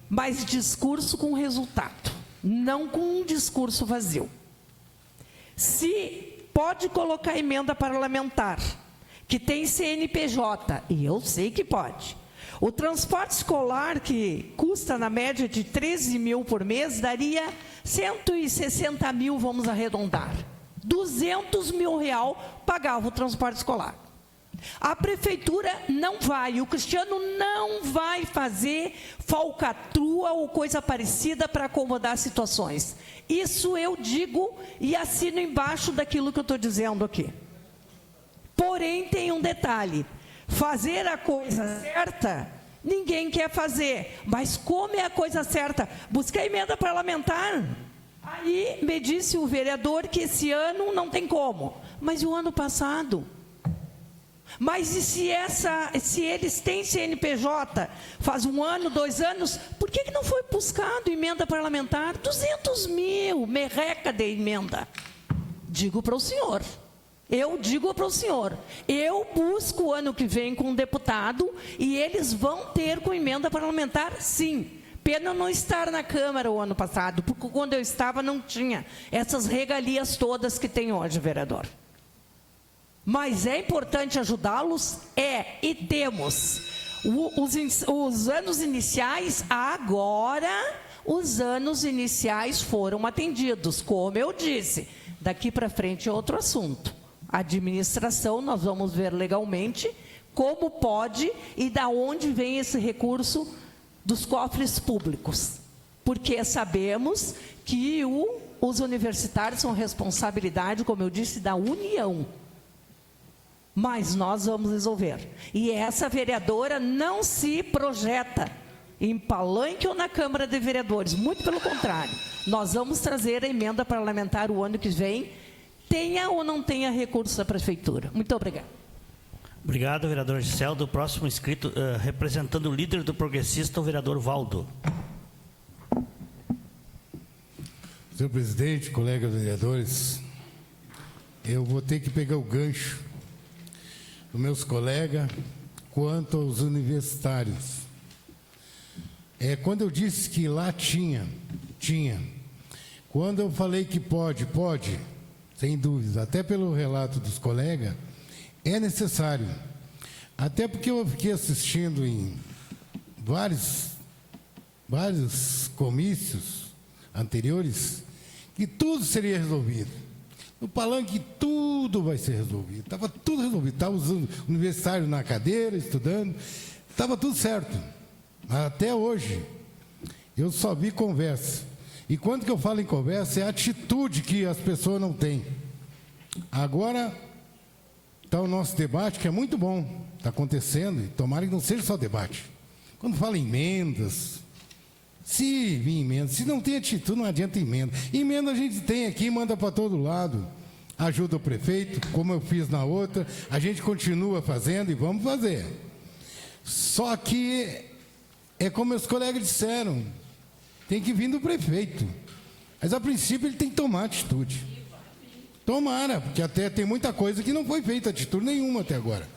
mas discurso com resultado, não com um discurso vazio. Se pode colocar emenda parlamentar, que tem CNPJ, e eu sei que pode. O transporte escolar, que custa na média de 13 mil por mês, daria 160 mil, vamos arredondar. 200 mil reais pagava o transporte escolar. A prefeitura não vai, o Cristiano não vai fazer falcatrua ou coisa parecida para acomodar situações. Isso eu digo e assino embaixo daquilo que eu estou dizendo aqui. Porém, tem um detalhe: fazer a coisa certa, ninguém quer fazer. Mas como é a coisa certa? Buscar emenda parlamentar. Aí me disse o vereador que esse ano não tem como. Mas e o ano passado? Mas e se eles têm CNPJ, faz 1 ano, 2 anos, por que não foi buscado emenda parlamentar? 200 mil, merreca de emenda. Digo para o senhor. Eu digo para o senhor, eu busco o ano que vem com um deputado e eles vão ter com emenda parlamentar, sim. Pena não estar na Câmara o ano passado, porque quando eu estava não tinha essas regalias todas que tem hoje, vereador. Mas é importante ajudá-los? É, e temos. Os anos iniciais, agora, os anos iniciais foram atendidos, como eu disse. Daqui para frente é outro assunto. Administração, nós vamos ver legalmente como pode e da onde vem esse recurso dos cofres públicos. Porque sabemos que os universitários são responsabilidade, como eu disse, da União. Mas nós vamos resolver. E essa vereadora não se projeta em palanque ou na Câmara de Vereadores. Muito pelo contrário. Nós vamos trazer a emenda parlamentar o ano que vem, tenha ou não tenha recurso da Prefeitura. Muito obrigada. Obrigado, vereador Giseldo. O próximo inscrito, representando o líder do progressista, o vereador Valdo. Senhor presidente, colegas vereadores, eu vou ter que pegar o gancho dos meus colegas quanto aos universitários. Quando eu disse que lá tinha. Quando eu falei que pode, sem dúvida, até pelo relato dos colegas, é necessário. Até porque eu fiquei assistindo em vários comícios anteriores que tudo seria resolvido. No palanque tudo vai ser resolvido. Estava tudo resolvido. Estava os universitários na cadeira, estudando. Estava tudo certo. Até hoje, eu só vi conversa. E quando que eu falo em conversa, é a atitude que as pessoas não têm. Agora, está o nosso debate, que é muito bom. Está acontecendo, e tomara que não seja só debate. Quando fala em emendas, se vir emenda, se não tem atitude, não adianta emenda. Emenda a gente tem aqui, manda para todo lado. Ajuda o prefeito, como eu fiz na outra, a gente continua fazendo e vamos fazer. Só que, é como meus colegas disseram, tem que vir do prefeito. Mas, a princípio, ele tem que tomar atitude. Tomara, porque até tem muita coisa que não foi feita, atitude nenhuma até agora.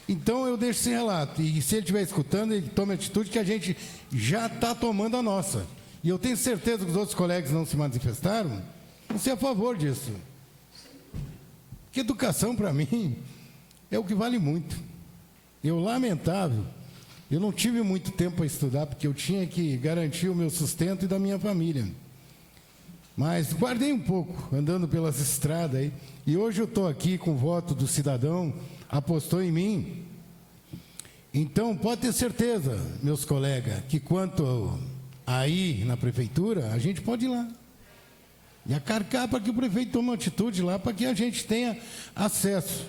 Então, eu deixo esse relato. E se ele estiver escutando, ele tome a atitude que a gente já está tomando a nossa. E eu tenho certeza que os outros colegas não se manifestaram, vão ser a favor disso. Porque educação, para mim, é o que vale muito. Lamentável, eu não tive muito tempo para estudar, porque eu tinha que garantir o meu sustento e da minha família. Mas guardei um pouco, andando pelas estradas aí. E hoje eu estou aqui com o voto do cidadão, apostou em mim. Então, pode ter certeza, meus colegas, que quanto aí na prefeitura, a gente pode ir lá. E acarcar para que o prefeito tome uma atitude lá, para que a gente tenha acesso.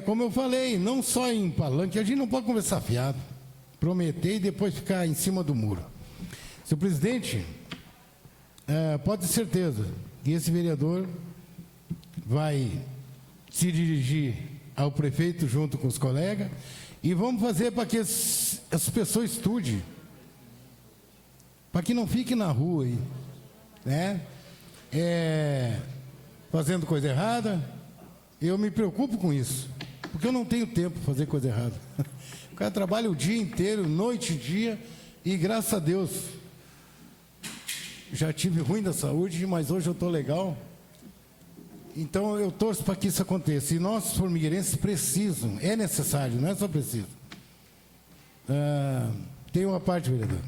Como eu falei, não só em palanque, a gente não pode conversar fiado, prometer e depois ficar em cima do muro. Senhor presidente, pode ter certeza que esse vereador vai se dirigir ao prefeito junto com os colegas e vamos fazer para que as pessoas estudem, para que não fiquem na rua aí, né? Fazendo coisa errada. Eu me preocupo com isso, porque eu não tenho tempo para fazer coisa errada. O cara trabalha o dia inteiro, noite e dia, e graças a Deus já tive ruim da saúde, mas hoje eu estou legal. Então eu torço para que isso aconteça. E nós, formigueirenses, precisam, é necessário, não é só preciso. Tem uma parte, vereador.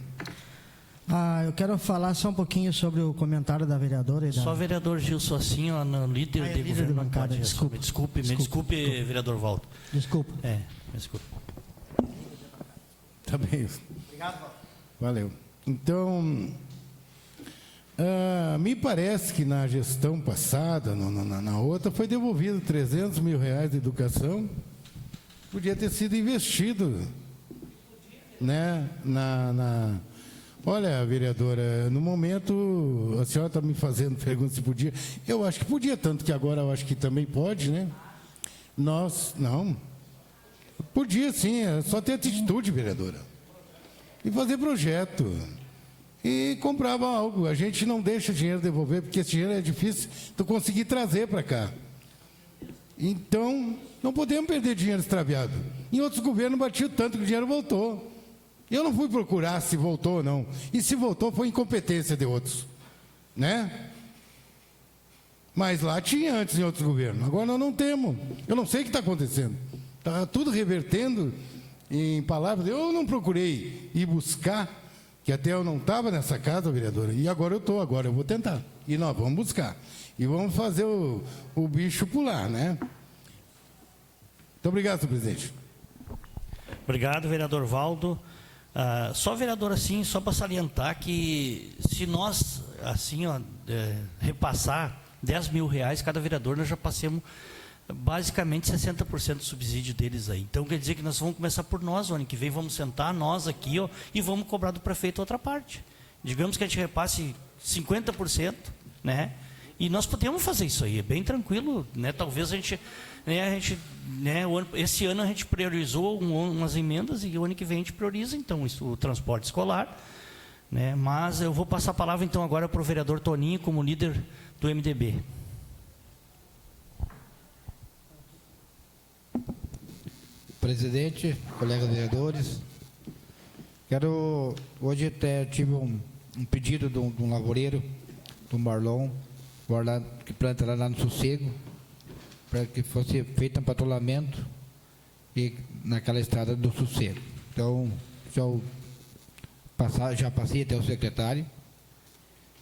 Eu quero falar só um pouquinho sobre o comentário da vereadora. Só o vereador Gilson, assim, ó, no líder de governo, de bancada, não pode. desculpe. Me desculpe, vereador Waldo. Desculpa. Me desculpe. Tá bem. Obrigado, Waldo. Valeu. Então, me parece que na gestão passada, na outra, foi devolvido 300 mil reais de educação. Podia ter sido investido, né, Olha, vereadora, no momento, a senhora está me fazendo pergunta se podia. Eu acho que podia, tanto que agora eu acho que também pode, né? Não. Podia sim, é só ter atitude, vereadora. E fazer projeto. E comprava algo. A gente não deixa o dinheiro devolver, porque esse dinheiro é difícil de conseguir trazer para cá. Então, não podemos perder dinheiro extraviado. Em outros governos batiu tanto que o dinheiro voltou. Eu não fui procurar se voltou ou não. E se voltou, foi incompetência de outros. Né? Mas lá tinha antes em outros governos. Agora nós não temos. Eu não sei o que está acontecendo. Está tudo revertendo em palavras. Eu não procurei ir buscar, que até eu não estava nessa casa, vereadora. E agora eu estou, agora eu vou tentar. E nós vamos buscar. E vamos fazer o bicho pular, né? Muito obrigado, senhor presidente. Obrigado, vereador Waldo. Só, vereador, assim, só para salientar que se nós, assim, repassar 10 mil reais cada vereador, nós já passamos basicamente 60% do subsídio deles aí. Então, quer dizer que nós vamos começar por nós, o ano que vem vamos sentar nós aqui, e vamos cobrar do prefeito outra parte. Digamos que a gente repasse 50%, né? E nós podemos fazer isso aí, é bem tranquilo, né? Talvez esse ano a gente priorizou umas emendas e o ano que vem a gente prioriza, então, o transporte escolar, né? Mas eu vou passar a palavra, então, agora para o vereador Toninho, como líder do MDB. Presidente, colegas vereadores, hoje até tive um pedido de um lavoureiro, do Marlon, que planta lá no Sossego, para que fosse feito um patrulhamento naquela estrada do Sossego. Então, já passei até o secretário,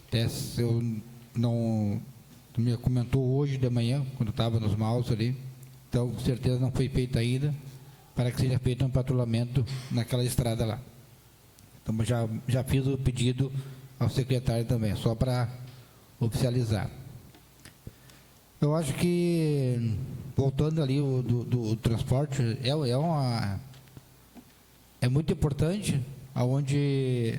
até eu não me comentou hoje de manhã, quando estava nos maus ali, então com certeza não foi feito ainda, para que seja feito um patrulhamento naquela estrada lá. Então já fiz o pedido ao secretário também, só para oficializar. Eu acho que, voltando ali do transporte, é muito importante, aonde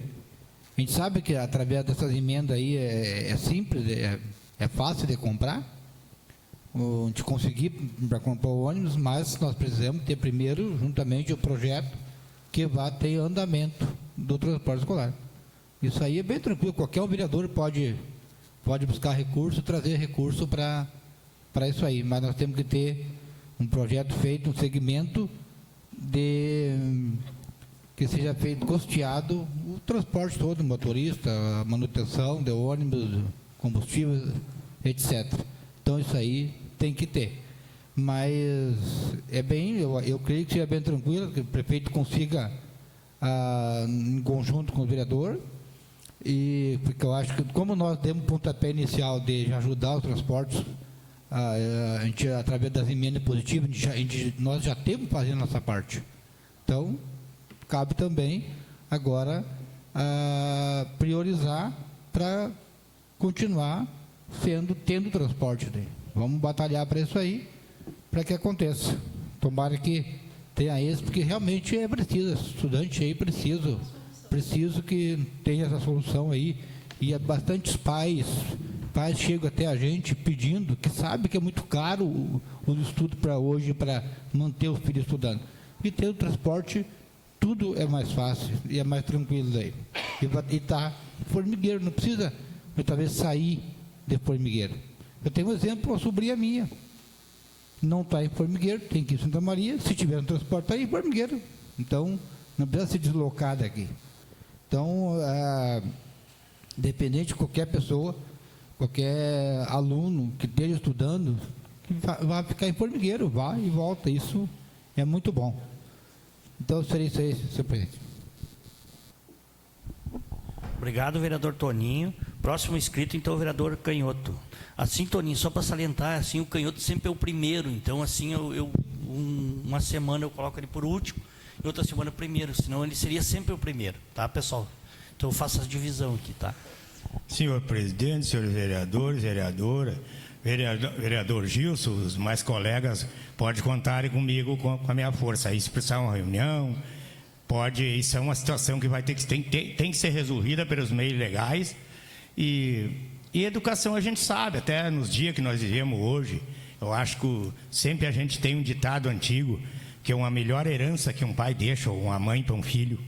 a gente sabe que através dessas emendas aí é simples, é fácil de comprar, a gente conseguir para comprar o ônibus, mas nós precisamos ter primeiro, juntamente, o projeto que vá ter andamento do transporte escolar. Isso aí é bem tranquilo, qualquer um vereador pode buscar recurso, trazer recurso para isso aí, mas nós temos que ter um projeto feito, um segmento que seja feito, custeado o transporte todo, motorista, a manutenção de ônibus, combustível, etc. Então isso aí tem que ter. Mas eu creio que seja bem tranquilo, que o prefeito consiga, em conjunto com o vereador, porque eu acho que, como nós demos pontapé inicial de ajudar os transportes, a gente, através das emendas positivas, nós já temos fazendo nossa parte. Então, cabe também agora priorizar para continuar tendo transporte daí. Vamos batalhar para isso aí, para que aconteça. Tomara que tenha esse, porque realmente é preciso, estudante aí preciso que tenha essa solução aí. E bastantes pais chegam até a gente pedindo, que sabe que é muito caro o estudo para hoje, para manter o filho estudando. E ter o transporte, tudo é mais fácil e é mais tranquilo daí. E está em Formigueiro, não precisa muitas vezes sair de Formigueiro. Eu tenho um exemplo, uma sobrinha minha, não está em Formigueiro, tem que ir em Santa Maria, se tiver um transporte, está em Formigueiro. Então, não precisa se deslocar daqui. Então, dependente de qualquer pessoa, qualquer aluno que esteja estudando, que vai ficar em Formigueiro, vai e volta, isso é muito bom. Então, seria isso aí, senhor presidente. Obrigado, vereador Toninho. Próximo inscrito, então, o vereador Canhoto. Assim, Toninho, só para salientar, assim, o Canhoto sempre é o primeiro, então, assim, uma semana eu coloco ele por último, e outra semana primeiro, senão ele seria sempre o primeiro, tá, pessoal? Então, eu faço a divisão aqui, tá? Senhor presidente, senhores vereadores, vereadora, vereador Gilson, os mais colegas, pode contarem comigo com a minha força. Aí, se precisar uma reunião, isso é uma situação que tem que ser resolvida pelos meios legais. E educação a gente sabe, até nos dias que nós vivemos hoje, eu acho que sempre a gente tem um ditado antigo, que é uma melhor herança que um pai deixa, ou uma mãe para um filho.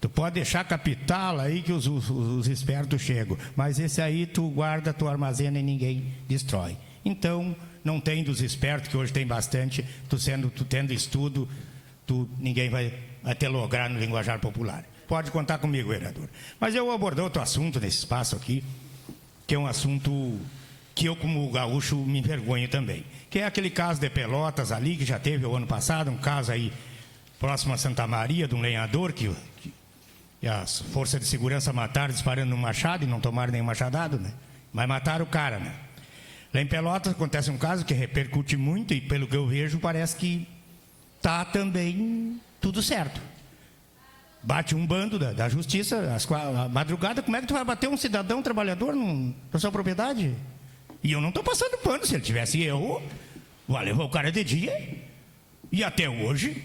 Tu pode deixar capital aí que os espertos chegam, mas esse aí tu guarda, tu armazena e ninguém destrói. Então, não tem dos espertos, que hoje tem bastante, tu tendo estudo, ninguém vai ter lograr no linguajar popular. Pode contar comigo, vereador. Mas eu vou abordar outro assunto nesse espaço aqui, que é um assunto que eu, como gaúcho, me envergonho também. Que é aquele caso de Pelotas ali, que já teve o ano passado, um caso aí próximo a Santa Maria, de um lenhador que as forças de segurança mataram disparando um machado e não tomaram nenhum machadado, né? Mas mataram o cara, né? Lá em Pelotas acontece um caso que repercute muito e, pelo que eu vejo, parece que está também tudo certo. Bate um bando da justiça, à madrugada, como é que tu vai bater um cidadão trabalhador na sua propriedade? E eu não estou passando pano, se ele tivesse erro, vai levar o cara de dia. E até hoje,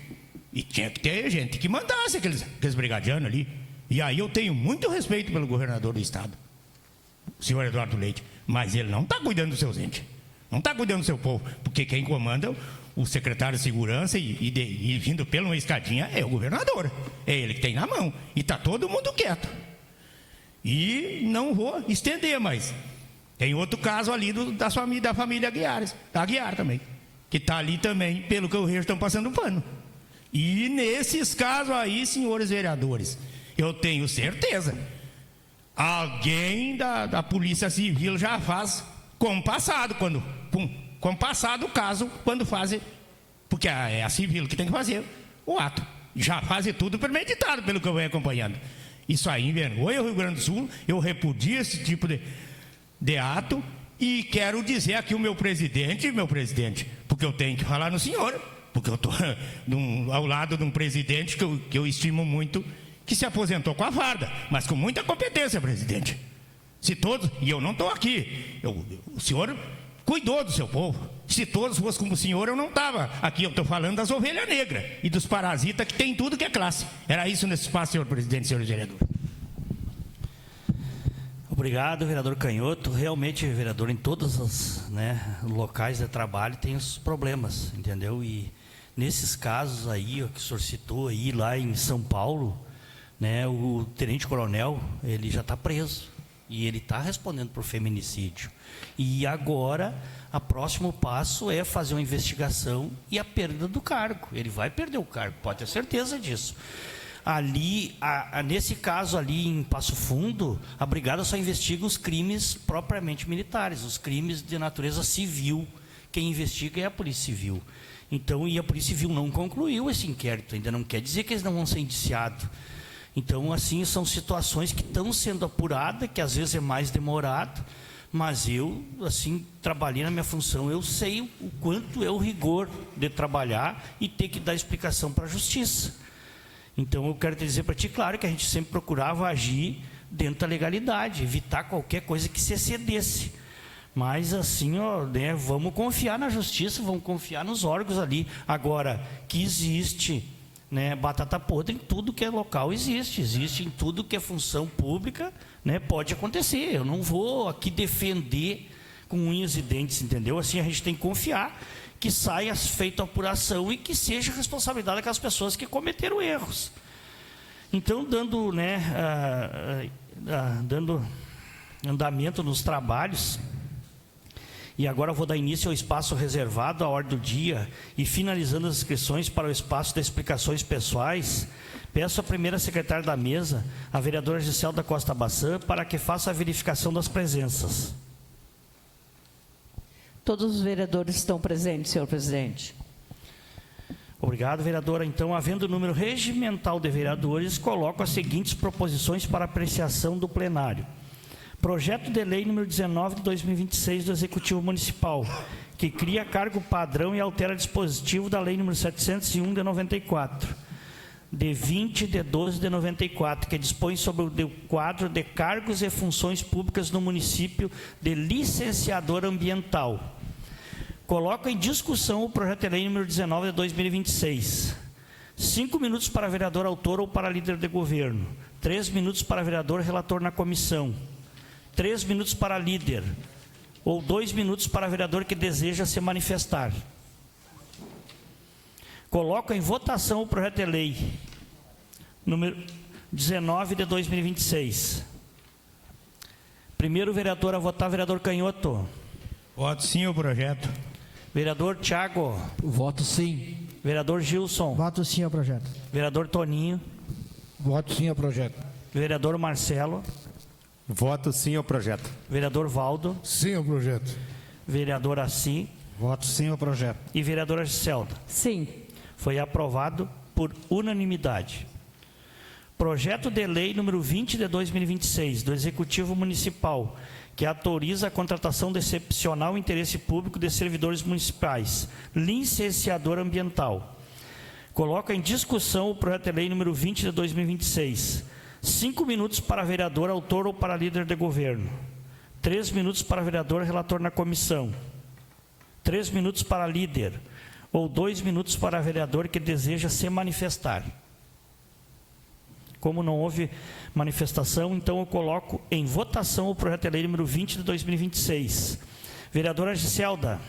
e tinha que ter gente que mandasse aqueles brigadianos ali. E aí eu tenho muito respeito pelo governador do estado, o senhor Eduardo Leite, mas ele não está cuidando dos seus entes, não está cuidando do seu povo, porque quem comanda o secretário de segurança e vindo pela uma escadinha é o governador, é ele que tem na mão, e está todo mundo quieto. E não vou estender, mas tem outro caso ali da família Aguiar também, que está ali também, pelo que eu vejo, estão passando pano. E nesses casos aí, senhores vereadores, eu tenho certeza, alguém da Polícia Civil já faz compassado, compassado o caso, quando fazem, porque é a Civil que tem que fazer o ato, já fazem tudo premeditado, pelo que eu venho acompanhando. Isso aí envergonha o Rio Grande do Sul, eu repudio esse tipo de ato, e quero dizer aqui o meu presidente, porque eu tenho que falar no senhor, porque eu estou ao lado de um presidente que eu estimo muito, que se aposentou com a farda, mas com muita competência, presidente. Se todos, e eu não estou aqui, o senhor cuidou do seu povo. Se todos fossem como o senhor, eu não estava aqui. Eu estou falando das ovelhas negras e dos parasitas que tem tudo que é classe. Era isso nesse espaço, senhor presidente, senhor vereador. Obrigado, vereador Canhoto. Realmente, vereador, em todos os locais de trabalho tem os problemas, entendeu? E nesses casos aí, que o senhor citou aí, lá em São Paulo, o tenente-coronel, ele já está preso. E ele está respondendo por feminicídio. E agora, o próximo passo é fazer uma investigação e a perda do cargo. Ele vai perder o cargo, pode ter certeza disso. Ali, nesse caso ali em Passo Fundo, a brigada só investiga os crimes propriamente militares, os crimes de natureza civil. Quem investiga é a Polícia Civil. Então, e a Polícia Civil não concluiu esse inquérito, ainda não quer dizer que eles não vão ser indiciados. Então, assim, são situações que estão sendo apuradas, que às vezes é mais demorado, mas eu, assim, trabalhei na minha função, eu sei o quanto é o rigor de trabalhar e ter que dar explicação para a justiça. Então, eu quero te dizer para ti, claro, que a gente sempre procurava agir dentro da legalidade, evitar qualquer coisa que se excedesse. Mas, assim, ó, né, vamos confiar na justiça, vamos confiar nos órgãos ali. Agora, que existe, né, batata podre em tudo que é local, existe em tudo que é função pública, né, pode acontecer. Eu não vou aqui defender com unhas e dentes, entendeu? Assim, a gente tem que confiar que saia feita a apuração e que seja responsabilidade daquelas pessoas que cometeram erros. Então, dando, né, dando andamento nos trabalhos, e agora vou dar início ao espaço reservado à ordem do dia e finalizando as inscrições para o espaço de explicações pessoais, peço à primeira secretária da mesa, a vereadora Giselda Costa Bassan, para que faça a verificação das presenças. Todos os vereadores estão presentes, senhor presidente. Obrigado, vereadora. Então, havendo o número regimental de vereadores, coloco as seguintes proposições para apreciação do plenário. Projeto de lei número 19 de 2026 do Executivo Municipal, que cria cargo padrão e altera dispositivo da lei número 701 de 94, de 20 de 12 de 94, que dispõe sobre o quadro de cargos e funções públicas no município de licenciador ambiental. Coloco em discussão o projeto de lei número 19 de 2026. 5 minutos para vereador autor ou para líder de governo. 3 minutos para vereador relator na comissão. 3 minutos para líder. Ou 2 minutos para vereador que deseja se manifestar. Coloco em votação o projeto de lei número 19 de 2026. Primeiro vereador a votar, vereador Canhoto. Voto sim ao projeto. Vereador Tiago. Voto sim. Vereador Gilson. Voto sim ao projeto. Vereador Toninho. Voto sim ao projeto. Vereador Marcelo. Voto sim ao projeto. Vereador Valdo. Sim ao projeto. Vereador Assi. Voto sim ao projeto. E vereadora Giselda. Sim. Foi aprovado por unanimidade. Projeto de lei número 20 de 2026 do Executivo Municipal, que autoriza a contratação de excepcional interesse público de servidores municipais, licenciador ambiental. Coloca em discussão o projeto de lei número 20 de 2026. 5 minutos para vereador autor ou para líder de governo. 3 minutos para vereador relator na comissão. 3 minutos para líder. Ou 2 minutos para vereador que deseja se manifestar. Como não houve manifestação, então eu coloco em votação o projeto de lei número 20 de 2026. Vereadora Giselda.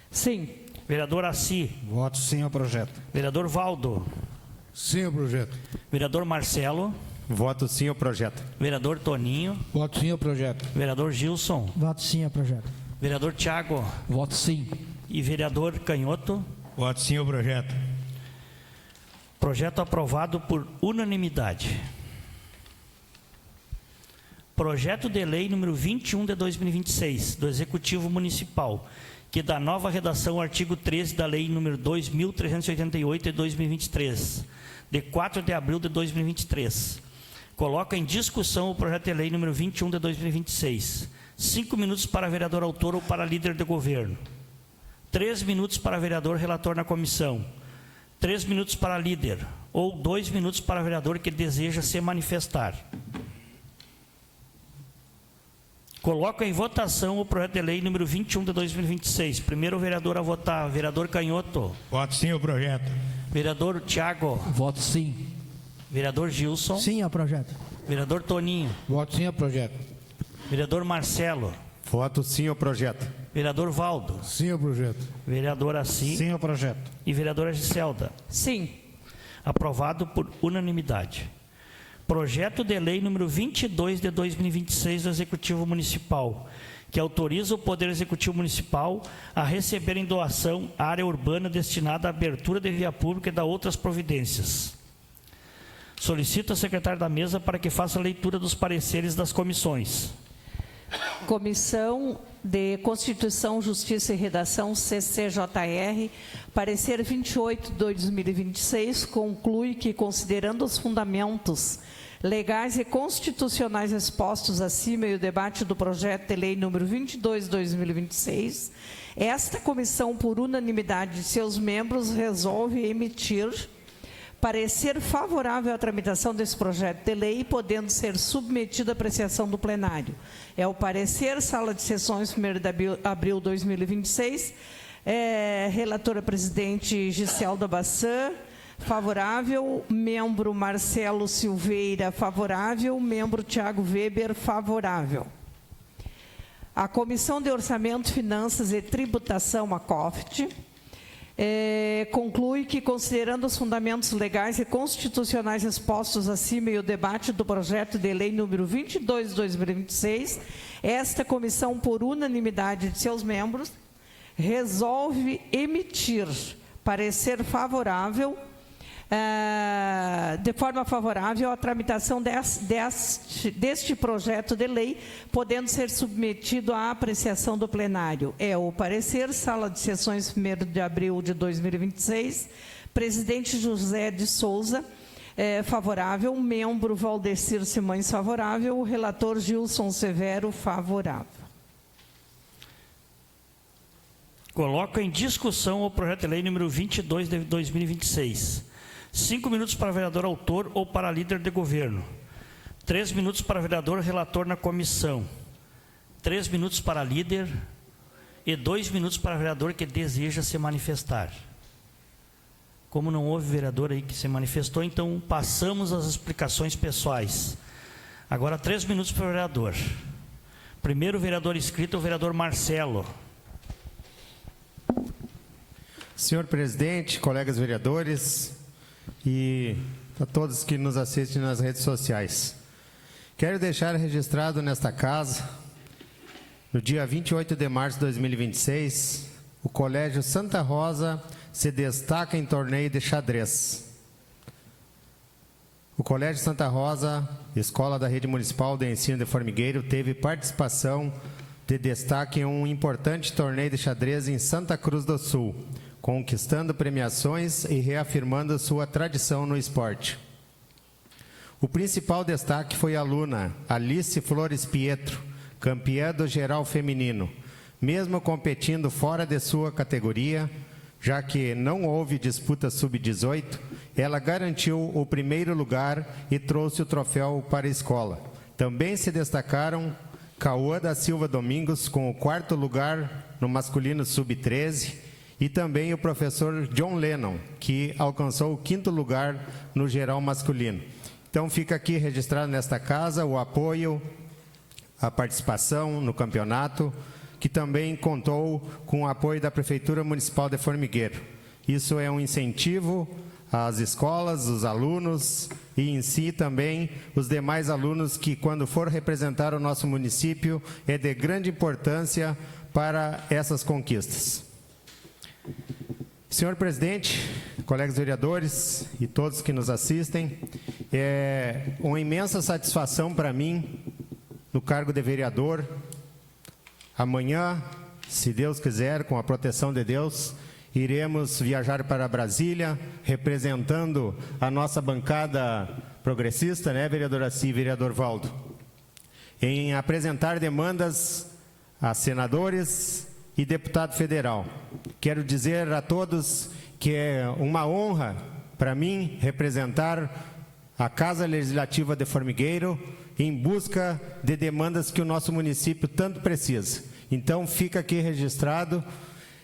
Sim. Vereador Assi. Voto sim ao projeto. Vereador Valdo. Sim ao projeto. Vereador Marcelo. Voto sim ao projeto. Vereador Toninho. Voto sim ao projeto. Vereador Gilson. Voto sim ao projeto. Vereador Tiago. Voto sim. E vereador Canhoto. Voto sim ao projeto. Projeto aprovado por unanimidade. Projeto de lei número 21 de 2026, do Executivo Municipal, que dá nova redação ao artigo 13 da lei número 2.388 de 2023, de 4 de abril de 2023. Coloca em discussão o projeto de lei número 21 de 2026. 5 minutos para vereador autor ou para líder de governo. 3 minutos para vereador relator na comissão. 3 minutos para líder, ou 2 minutos para vereador que deseja se manifestar. Coloco em votação o projeto de lei número 21 de 2026. Primeiro vereador a votar, vereador Canhoto. Voto sim ao projeto. Vereador Tiago. Voto sim. Vereador Gilson. Sim ao projeto. Vereador Toninho. Voto sim ao projeto. Vereador Marcelo. Voto sim ao projeto. Vereador Valdo. Sim ao projeto. Vereador Assi. Sim ao projeto. E vereadora Giselda. Sim. Aprovado por unanimidade. Projeto de lei número 22 de 2026 do Executivo Municipal, que autoriza o Poder Executivo Municipal a receber em doação a área urbana destinada à abertura de via pública e da outras providências. Solicito ao secretário da mesa para que faça a leitura dos pareceres das comissões. Comissão de Constituição, Justiça e Redação, CCJR, parecer 28 de 2026, conclui que, considerando os fundamentos legais e constitucionais expostos acima e o debate do projeto de lei número 22 de 2026, esta comissão, por unanimidade de seus membros, resolve emitir Parecer favorável à tramitação desse projeto de lei, podendo ser submetido à apreciação do plenário. É o parecer, sala de sessões, 1º de abril de 2026. Relatora presidente Giselda Bassan, favorável. Membro Marcelo Silveira, favorável. Membro Tiago Weber, favorável. A Comissão de Orçamento, Finanças e Tributação, a COFT, conclui que, considerando os fundamentos legais e constitucionais expostos acima e o debate do projeto de lei número 22 de 2026, esta comissão, por unanimidade de seus membros, resolve emitir parecer favorável, de forma favorável à tramitação deste projeto de lei, podendo ser submetido à apreciação do plenário. É o parecer, sala de sessões, 1º de abril de 2026, presidente José de Souza, favorável. Membro Valdecir Simões, favorável. O relator Gilson Severo, favorável. Coloco em discussão o projeto de lei número 22 de 2026. 5 minutos para vereador autor ou para líder de governo. 3 minutos para vereador relator na comissão. 3 minutos para líder e 2 minutos para vereador que deseja se manifestar. Como não houve vereador aí que se manifestou, então passamos às explicações pessoais. Agora 3 minutos para o vereador. Primeiro vereador inscrito, o vereador Marcelo. Senhor presidente, colegas vereadores e a todos que nos assistem nas redes sociais. Quero deixar registrado nesta casa, no dia 28 de março de 2026, o Colégio Santa Rosa se destaca em torneio de xadrez. O Colégio Santa Rosa, escola da Rede Municipal de Ensino de Formigueiro, teve participação de destaque em um importante torneio de xadrez em Santa Cruz do Sul, conquistando premiações e reafirmando sua tradição no esporte. O principal destaque foi a aluna Alice Flores Pietro, campeã do geral feminino, mesmo competindo fora de sua categoria, já que não houve disputa sub-18, ela garantiu o primeiro lugar e trouxe o troféu para a escola. Também se destacaram Cauã da Silva Domingos com o 4º lugar no masculino sub-13, e também o professor John Lennon, que alcançou o 5º lugar no geral masculino. Então fica aqui registrado nesta casa o apoio, a participação no campeonato, que também contou com o apoio da Prefeitura Municipal de Formigueiro. Isso é um incentivo às escolas, os alunos e em si também os demais alunos que, quando for representar o nosso município, é de grande importância para essas conquistas. Senhor presidente, colegas vereadores e todos que nos assistem, é uma imensa satisfação para mim, no cargo de vereador. Amanhã, se Deus quiser, com a proteção de Deus, iremos viajar para Brasília, representando a nossa bancada progressista, né, vereador Assi e vereador Valdo, em apresentar demandas a senadores e deputado federal. Quero dizer a todos que é uma honra para mim representar a Casa Legislativa de Formigueiro em busca de demandas que o nosso município tanto precisa. Então fica aqui registrado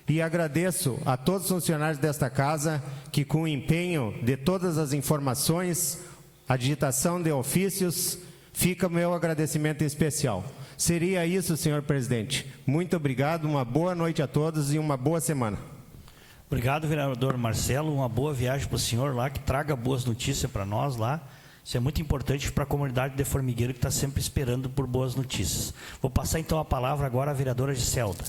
e agradeço a todos os funcionários desta casa que, com o empenho de todas as informações, a digitação de ofícios, fica o meu agradecimento em especial. Seria isso, senhor presidente. Muito obrigado, uma boa noite a todos e uma boa semana. Obrigado, vereador Marcelo. Uma boa viagem para o senhor lá, que traga boas notícias para nós lá. Isso é muito importante para a comunidade de Formigueiro, que está sempre esperando por boas notícias. Vou passar então a palavra agora à vereadora Giselda.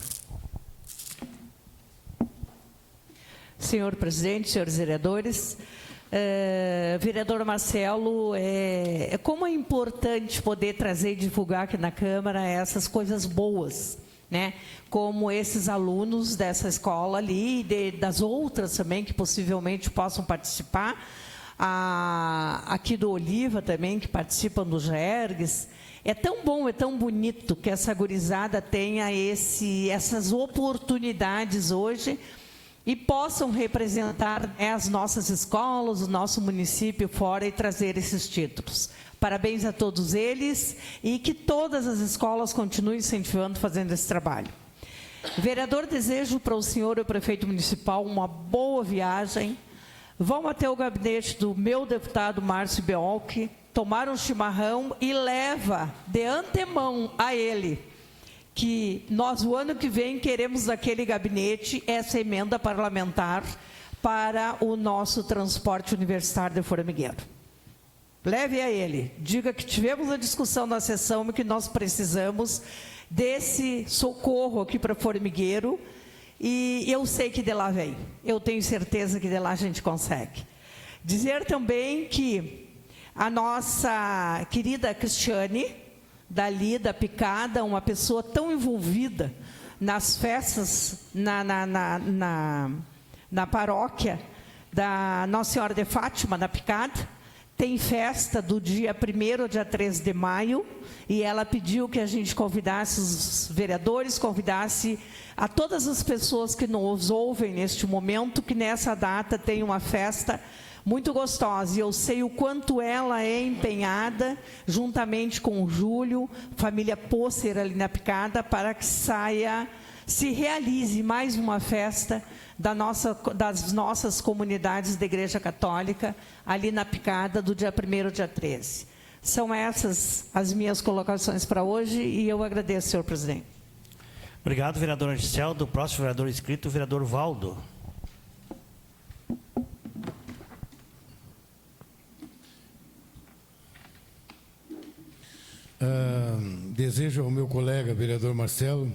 Senhor presidente, senhores vereadores, vereador Marcelo, como é importante poder trazer e divulgar aqui na Câmara essas coisas boas, né? Como esses alunos dessa escola ali e das outras também que possivelmente possam participar, aqui do Oliva também, que participam do GERGS. É tão bom, é tão bonito que essa gurizada tenha essas oportunidades hoje e possam representar, né, as nossas escolas, o nosso município fora e trazer esses títulos. Parabéns a todos eles e que todas as escolas continuem incentivando, fazendo esse trabalho. Vereador, desejo para o senhor e o prefeito municipal uma boa viagem. Vão até o gabinete do meu deputado Márcio Beolk, tomar um chimarrão e leva de antemão a ele que nós, o ano que vem, queremos daquele gabinete essa emenda parlamentar para o nosso transporte universitário de Formigueiro. Leve a ele, diga que tivemos a discussão na sessão e que nós precisamos desse socorro aqui para Formigueiro, e eu sei que de lá vem, eu tenho certeza que de lá a gente consegue. Dizer também que a nossa querida Cristiane, dali da Picada, uma pessoa tão envolvida nas festas na paróquia da Nossa Senhora de Fátima, na Picada, tem festa do dia 1º ao dia 3 de maio, e ela pediu que a gente convidasse os vereadores, convidasse a todas as pessoas que nos ouvem neste momento, que nessa data tem uma festa muito gostosa, e eu sei o quanto ela é empenhada, juntamente com o Júlio, família Pôcer ali na Picada, para que se realize mais uma festa das nossas comunidades da Igreja Católica, ali na Picada, do dia 1º ao dia 13. São essas as minhas colocações para hoje, e eu agradeço, senhor presidente. Obrigado, vereador Gisele. Do próximo vereador inscrito, o vereador Valdo. Desejo ao meu colega, vereador Marcelo,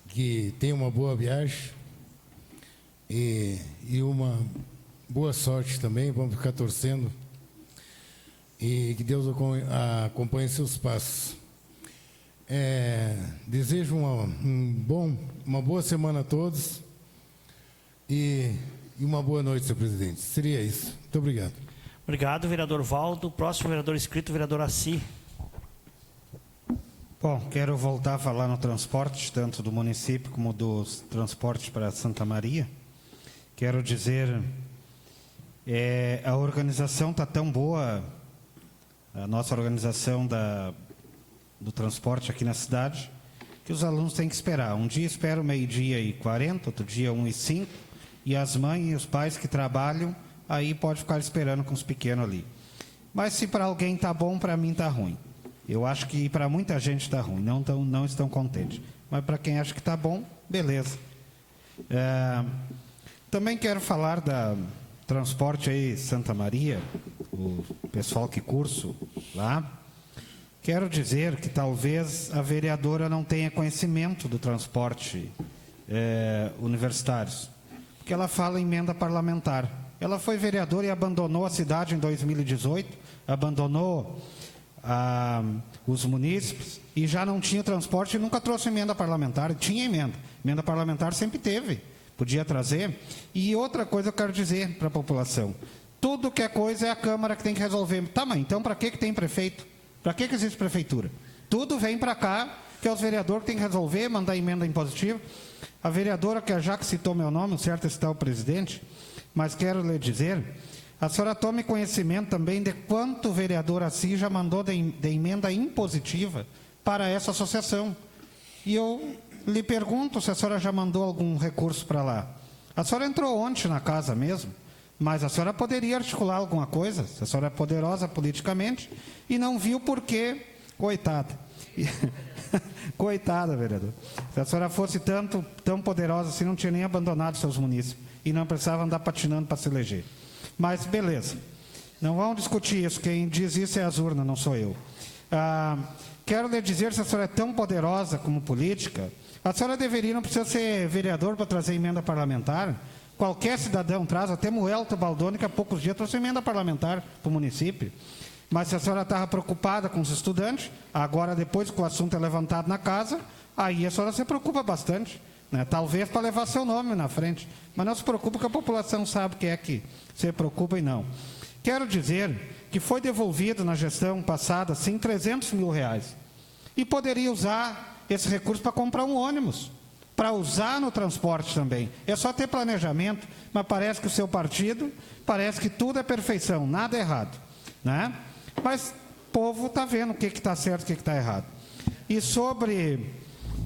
que tenha uma boa viagem e uma boa sorte também. Vamos ficar torcendo e que Deus acompanhe seus passos. Desejo uma boa semana a todos e uma boa noite, senhor presidente. Seria isso. Muito obrigado. Obrigado, vereador Valdo. Próximo vereador inscrito, vereador Assi. Bom, quero voltar a falar no transporte, tanto do município como dos transportes para Santa Maria. Quero dizer, a organização está tão boa, a nossa organização do transporte aqui na cidade, que os alunos têm que esperar. Um dia esperam 12h40, outro dia 1h05, e as mães e os pais que trabalham, aí pode ficar esperando com os pequenos ali. Mas se para alguém está bom, para mim está ruim. Eu acho que para muita gente está ruim, não estão contentes. Mas para quem acha que está bom, beleza. Também quero falar da transporte aí Santa Maria, o pessoal que curso lá. Quero dizer que talvez a vereadora não tenha conhecimento do transporte universitários, porque ela fala em emenda parlamentar. Ela foi vereadora e abandonou a cidade em 2018, abandonou os munícipes e já não tinha transporte e nunca trouxe emenda parlamentar. Tinha emenda parlamentar sempre teve, podia trazer. E outra coisa eu quero dizer para a população: tudo que é coisa é a Câmara que tem que resolver. Tá, mas então para que tem prefeito? Para que existe prefeitura? Tudo vem para cá, que é os vereadores que tem que resolver, mandar emenda impositiva. A vereadora, que já que citou meu nome, o certo é citar o presidente, mas quero lhe dizer, a senhora tome conhecimento também de quanto o vereador Assi já mandou de emenda impositiva para essa associação. E eu lhe pergunto se a senhora já mandou algum recurso para lá. A senhora entrou ontem na casa mesmo, mas a senhora poderia articular alguma coisa, se a senhora é poderosa politicamente, e não viu porque, coitada. Coitada, vereador. Se a senhora fosse tão poderosa assim, não tinha nem abandonado seus munícipes e não precisava andar patinando para se eleger. Mas, beleza. Não vamos discutir isso. Quem diz isso é as urnas, não sou eu. Quero lhe dizer, se a senhora é tão poderosa como política, a senhora não precisa ser vereador para trazer emenda parlamentar. Qualquer cidadão traz, até Muelto Baldoni, que há poucos dias trouxe emenda parlamentar para o município. Mas se a senhora estava preocupada com os estudantes, agora, depois que o assunto é levantado na casa, aí a senhora se preocupa bastante. Né? Talvez para levar seu nome na frente. Mas não se preocupe, que a população sabe que é que se preocupa e não. Quero dizer que foi devolvido na gestão passada, sim, R$300 mil. E poderia usar esse recurso para comprar um ônibus. para usar no transporte também. É só ter planejamento, mas parece que o seu partido, parece que tudo é perfeição, nada é errado, né? Mas o povo está vendo o que está certo e o que está errado. E sobre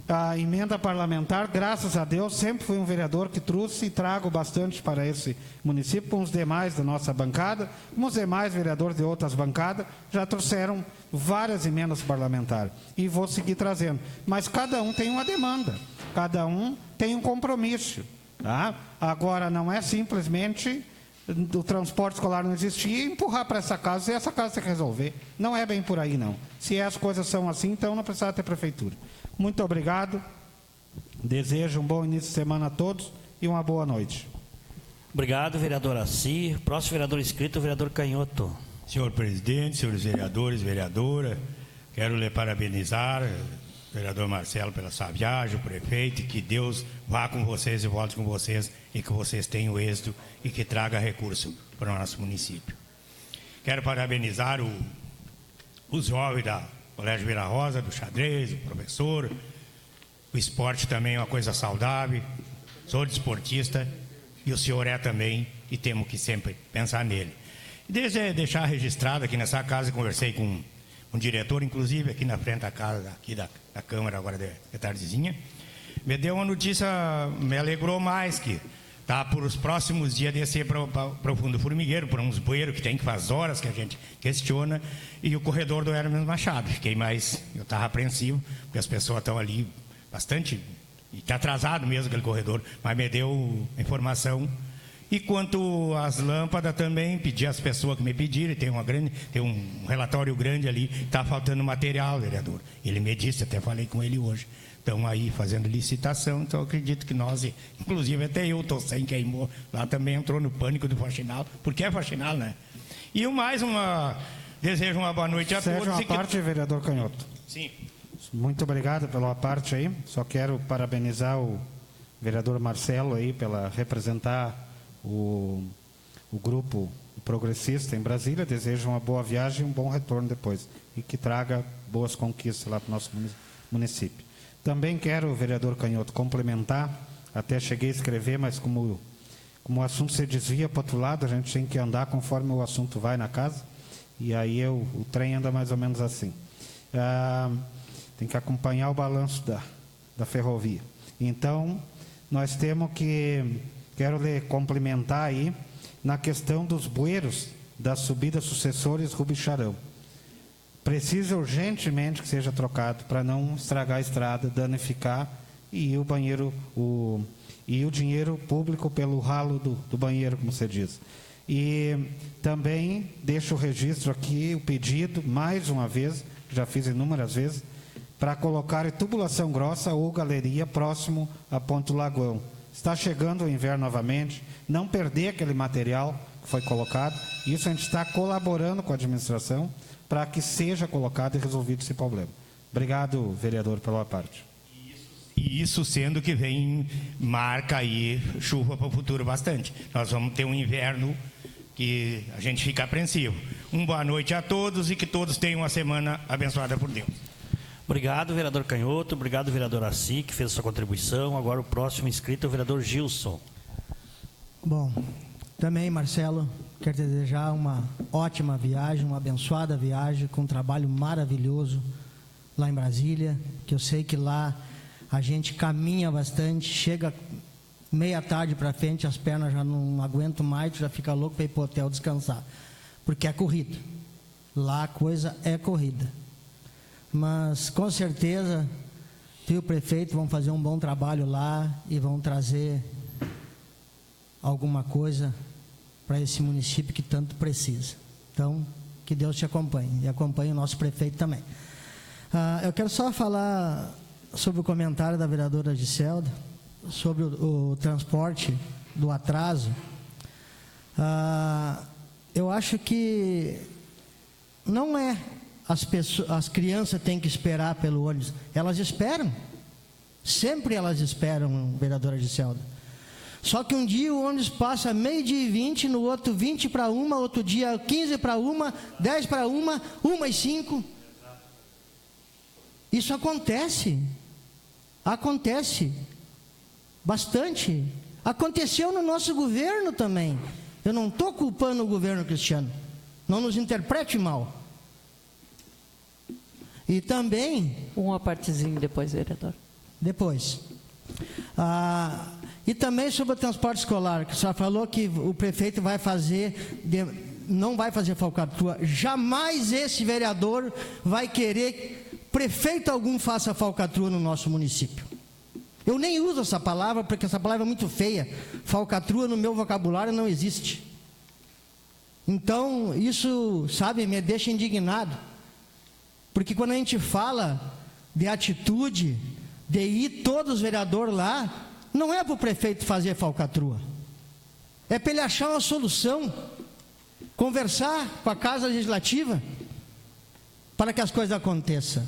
a emenda parlamentar, graças a Deus, sempre fui um vereador que trouxe e trago bastante para esse município, com os demais da nossa bancada, como os demais vereadores de outras bancadas, já trouxeram várias emendas parlamentares. E vou seguir trazendo. Mas cada um tem uma demanda, cada um tem um compromisso. Tá? Agora, não é simplesmente do transporte escolar não existir e empurrar para essa casa e essa casa tem que resolver. Não é bem por aí, não. Se as coisas são assim, então não precisa ter prefeitura. Muito obrigado. Desejo um bom início de semana a todos e uma boa noite. Obrigado, vereador Assi. Próximo vereador inscrito, o vereador Canhoto. Senhor presidente, senhores vereadores, vereadora, quero lhe parabenizar, vereador Marcelo, pela sua viagem, o prefeito, e que Deus vá com vocês e volte com vocês, e que vocês tenham êxito e que traga recurso para o nosso município. Quero parabenizar os jovens da Colégio Vila Rosa, do xadrez, o professor. O esporte também é uma coisa saudável. Sou desportista e o senhor é também, e temos que sempre pensar nele. E desde deixar registrado aqui nessa casa, conversei com um diretor, inclusive aqui na frente da casa, aqui da Câmara, agora de tardezinha, me deu uma notícia, me alegrou mais, que tá por os próximos dias descer para o fundo formigueiro, por uns bueiros que tem, que faz horas que a gente questiona, e o corredor do Hermes Machado. Fiquei mais, eu estava apreensivo, porque as pessoas estão ali bastante, e está atrasado mesmo aquele corredor, mas me deu informação. E quanto às lâmpadas também, pedi às pessoas que me pediram, tem um relatório grande ali, está faltando material, vereador. Ele me disse, até falei com ele hoje, estão aí fazendo licitação, então eu acredito que nós, inclusive até eu estou sem queimou, lá também entrou no pânico do faxinal, porque é faxinal, né? E desejo uma boa noite a todos. Seja uma parte, vereador Canhoto. Sim. Muito obrigado pela parte aí, só quero parabenizar o vereador Marcelo aí pela representar o grupo progressista em Brasília. Desejo uma boa viagem e um bom retorno depois, e que traga boas conquistas lá para o nosso município. Também quero, vereador Canhoto, complementar, até cheguei a escrever, mas como o assunto se desvia para o outro lado, a gente tem que andar conforme o assunto vai na casa, e aí o trem anda mais ou menos assim. Tem que acompanhar o balanço da ferrovia. Então, nós temos que... Quero lhe complementar aí na questão dos bueiros das subidas sucessores Rubicharão. Precisa urgentemente que seja trocado para não estragar a estrada, danificar, e o banheiro, e o dinheiro público pelo ralo do banheiro, como você diz. E também deixo o registro aqui, o pedido, mais uma vez, já fiz inúmeras vezes, para colocar tubulação grossa ou galeria próximo a Ponto Lagoão. Está chegando o inverno novamente, não perder aquele material que foi colocado. Isso a gente está colaborando com a administração para que seja colocado e resolvido esse problema. Obrigado, vereador, pela parte. E isso sendo que marca aí chuva para o futuro bastante. Nós vamos ter um inverno que a gente fica apreensivo. Uma boa noite a todos e que todos tenham uma semana abençoada por Deus. Obrigado, vereador Canhoto. Obrigado, vereador Assi, que fez a sua contribuição. Agora o próximo inscrito é o vereador Gilson. Bom, também, Marcelo, quero te desejar uma ótima viagem, uma abençoada viagem, com um trabalho maravilhoso lá em Brasília, que eu sei que lá a gente caminha bastante, chega meia tarde para frente, as pernas já não aguentam mais, tu já fica louco para ir para o hotel descansar, porque é corrida. Lá a coisa é corrida. Mas, com certeza, tu e o prefeito vão fazer um bom trabalho lá e vão trazer alguma coisa para esse município que tanto precisa. Então, que Deus te acompanhe e acompanhe o nosso prefeito também. Eu quero só falar sobre o comentário da vereadora Giselda, sobre o transporte do atraso. Eu acho que não é... As crianças têm que esperar pelo ônibus. Elas esperam. Sempre elas esperam, vereadora Giselda. Só que um dia o ônibus passa 12:20, no outro 20 para 1, outro dia 15 para 1, 10 para 1, 1:05. Isso acontece. Acontece. Bastante. Aconteceu no nosso governo também. Eu não estou culpando o governo Cristiano. Não nos interprete mal. E também... Uma partezinha depois, vereador. Depois. E também sobre o transporte escolar, que a senhora falou que o prefeito vai fazer... não vai fazer falcatrua. Jamais esse vereador vai querer prefeito algum faça falcatrua no nosso município. Eu nem uso essa palavra, porque essa palavra é muito feia. Falcatrua no meu vocabulário não existe. Então, isso, sabe, me deixa indignado. Porque quando a gente fala de atitude, de ir todos os vereadores lá, não é para o prefeito fazer falcatrua. É para ele achar uma solução. Conversar com a Casa Legislativa para que as coisas aconteçam.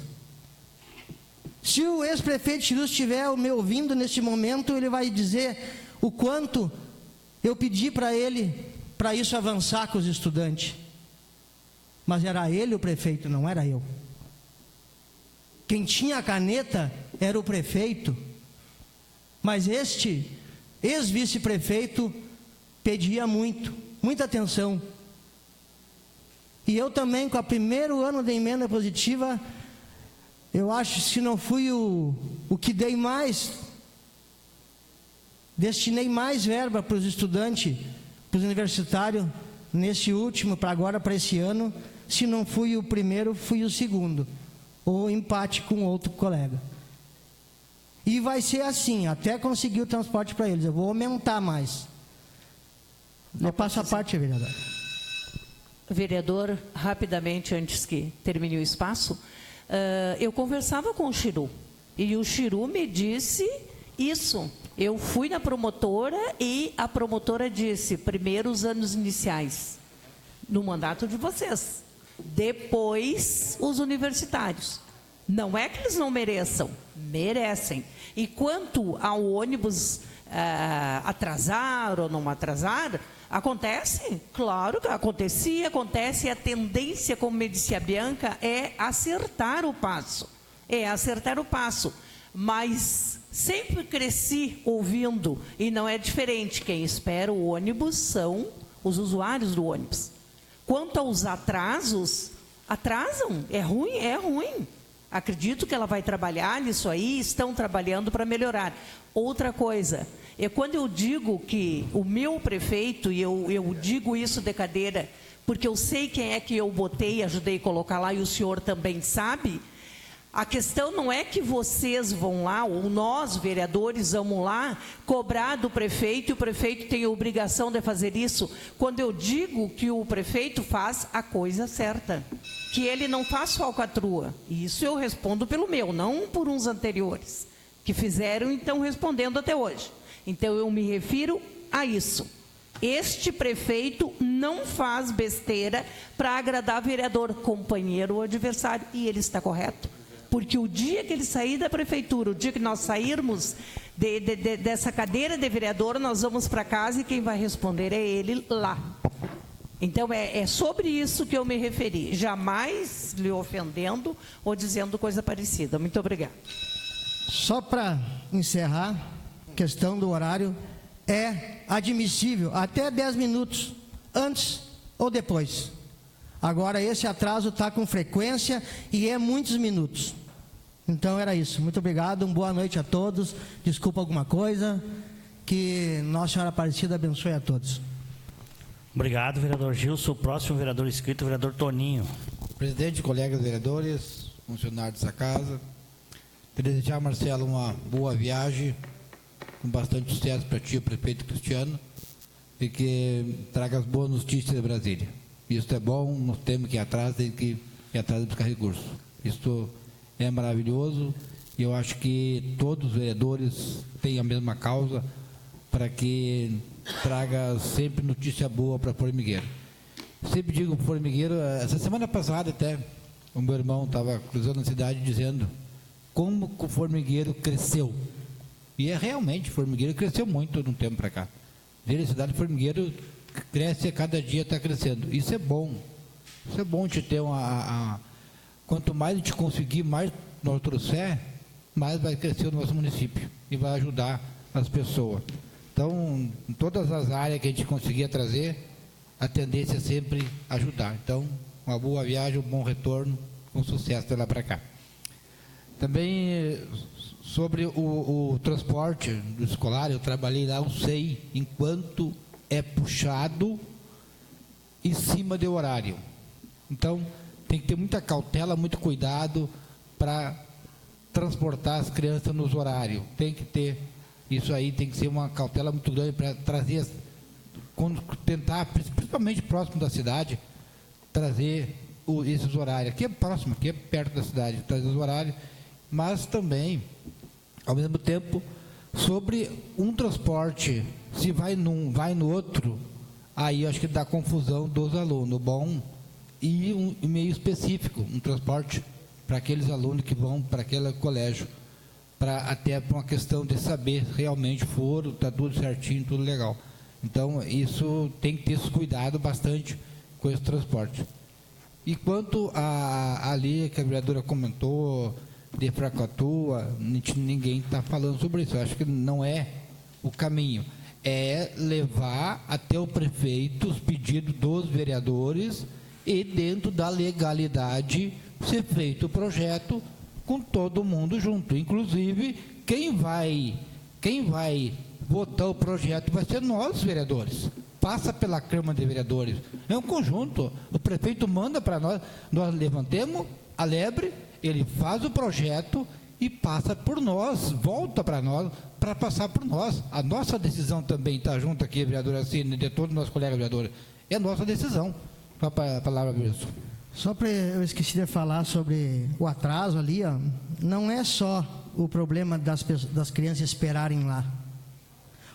Se o ex-prefeito Chiru estiver me ouvindo neste momento, ele vai dizer o quanto eu pedi para ele, para isso avançar com os estudantes. Mas era ele o prefeito, não era eu. Quem tinha a caneta era o prefeito. Mas este ex-vice-prefeito pedia muita atenção. E eu também, com o primeiro ano da emenda positiva, eu acho que se não fui o que dei mais, destinei mais verba para os estudantes, para os universitários, nesse último, para agora, para esse ano, se não fui o primeiro, fui o segundo, ou empate com outro colega. E vai ser assim, até conseguir o transporte para eles, eu vou aumentar mais. Eu passo a parte, vereador. Vereador, rapidamente, antes que termine o espaço, eu conversava com o Chiru, e o Chiru me disse isso. Eu fui na promotora e a promotora disse, primeiro os anos iniciais, no mandato de vocês, depois os universitários. Não é que eles não mereçam, merecem. E quanto ao ônibus atrasar ou não atrasar, acontece? Claro que acontecia, acontece, e a tendência, como me disse a Bianca, é acertar o passo. É acertar o passo. Mas sempre cresci ouvindo, e não é diferente, quem espera o ônibus são os usuários do ônibus. Quanto aos atrasos, atrasam, é ruim, é ruim. Acredito que ela vai trabalhar nisso aí, estão trabalhando para melhorar. Outra coisa, quando eu digo que o meu prefeito, e eu digo isso de cadeira, porque eu sei quem é que eu botei, ajudei a colocar lá, e o senhor também sabe, a questão não é que vocês vão lá, ou nós, vereadores, vamos lá, cobrar do prefeito, e o prefeito tem a obrigação de fazer isso. Quando eu digo que o prefeito faz a coisa certa, que ele não faz falcatrua. E isso eu respondo pelo meu, não por uns anteriores, que fizeram e estão respondendo até hoje. Então, eu me refiro a isso. Este prefeito não faz besteira para agradar vereador, companheiro ou adversário. E ele está correto. Porque o dia que ele sair da prefeitura, o dia que nós sairmos dessa cadeira de vereador, nós vamos para casa e quem vai responder é ele lá. Então, é sobre isso que eu me referi. Jamais lhe ofendendo ou dizendo coisa parecida. Muito obrigada. Só para encerrar, questão do horário, é admissível até 10 minutos, antes ou depois. Agora, esse atraso está com frequência e é muitos minutos. Então, era isso. Muito obrigado, boa noite a todos. Desculpa alguma coisa. Que Nossa Senhora Aparecida abençoe a todos. Obrigado, vereador Gilson. O próximo vereador inscrito, o vereador Toninho. Presidente, colegas vereadores, funcionários dessa casa, queria desejar, Marcelo, uma boa viagem, com bastante sucesso para ti, o prefeito Cristiano, e que traga as boas notícias de Brasília. Isso é bom, nós temos que ir atrás, tem que ir atrás de buscar recursos. Isso é maravilhoso, e eu acho que todos os vereadores têm a mesma causa para que traga sempre notícia boa para Formigueiro. Sempre digo para Formigueiro, essa semana passada até, o meu irmão estava cruzando a cidade dizendo como que o Formigueiro cresceu. E realmente, o Formigueiro cresceu muito de um tempo para cá. A cidade de Formigueiro cresce a cada dia, está crescendo. Isso é bom. Isso é bom de ter quanto mais a gente conseguir, mais nós trouxer, mais vai crescer o nosso município. E vai ajudar as pessoas. Então, em todas as áreas que a gente conseguia trazer, a tendência é sempre ajudar. Então, uma boa viagem, um bom retorno, com sucesso de lá para cá. Também sobre o transporte do escolar, eu trabalhei lá, eu sei enquanto é puxado em cima do horário. Então, tem que ter muita cautela, muito cuidado para transportar as crianças nos horários. Tem que ter, isso aí tem que ser uma cautela muito grande para trazer, tentar, principalmente próximo da cidade, trazer esses horários. Aqui é próximo, aqui é perto da cidade, trazer os horários, mas também, ao mesmo tempo, sobre um transporte, se vai num, vai no outro, aí eu acho que dá confusão dos alunos. Bom, e um meio específico, um transporte para aqueles alunos que vão para aquele colégio, até para uma questão de saber se realmente foram, está tudo certinho, tudo legal. Então, isso tem que ter esse cuidado bastante com esse transporte. E quanto ali que a vereadora comentou, de Fracatua, ninguém está falando sobre isso. Eu acho que não é o caminho. É levar até o prefeito os pedidos dos vereadores e, dentro da legalidade, ser feito o projeto com todo mundo junto. Inclusive, quem vai votar o projeto vai ser nós, vereadores. Passa pela Câmara de Vereadores. É um conjunto. O prefeito manda para nós, nós levantemos a lebre, ele faz o projeto e passa por nós, volta para nós, para passar por nós. A nossa decisão também está junto aqui, vereadora Cine, de todos os nossos colegas vereadores. É a nossa decisão. Só para a palavra mesmo. Só para eu esqueci de falar sobre o atraso ali, ó, não é só o problema das crianças esperarem lá.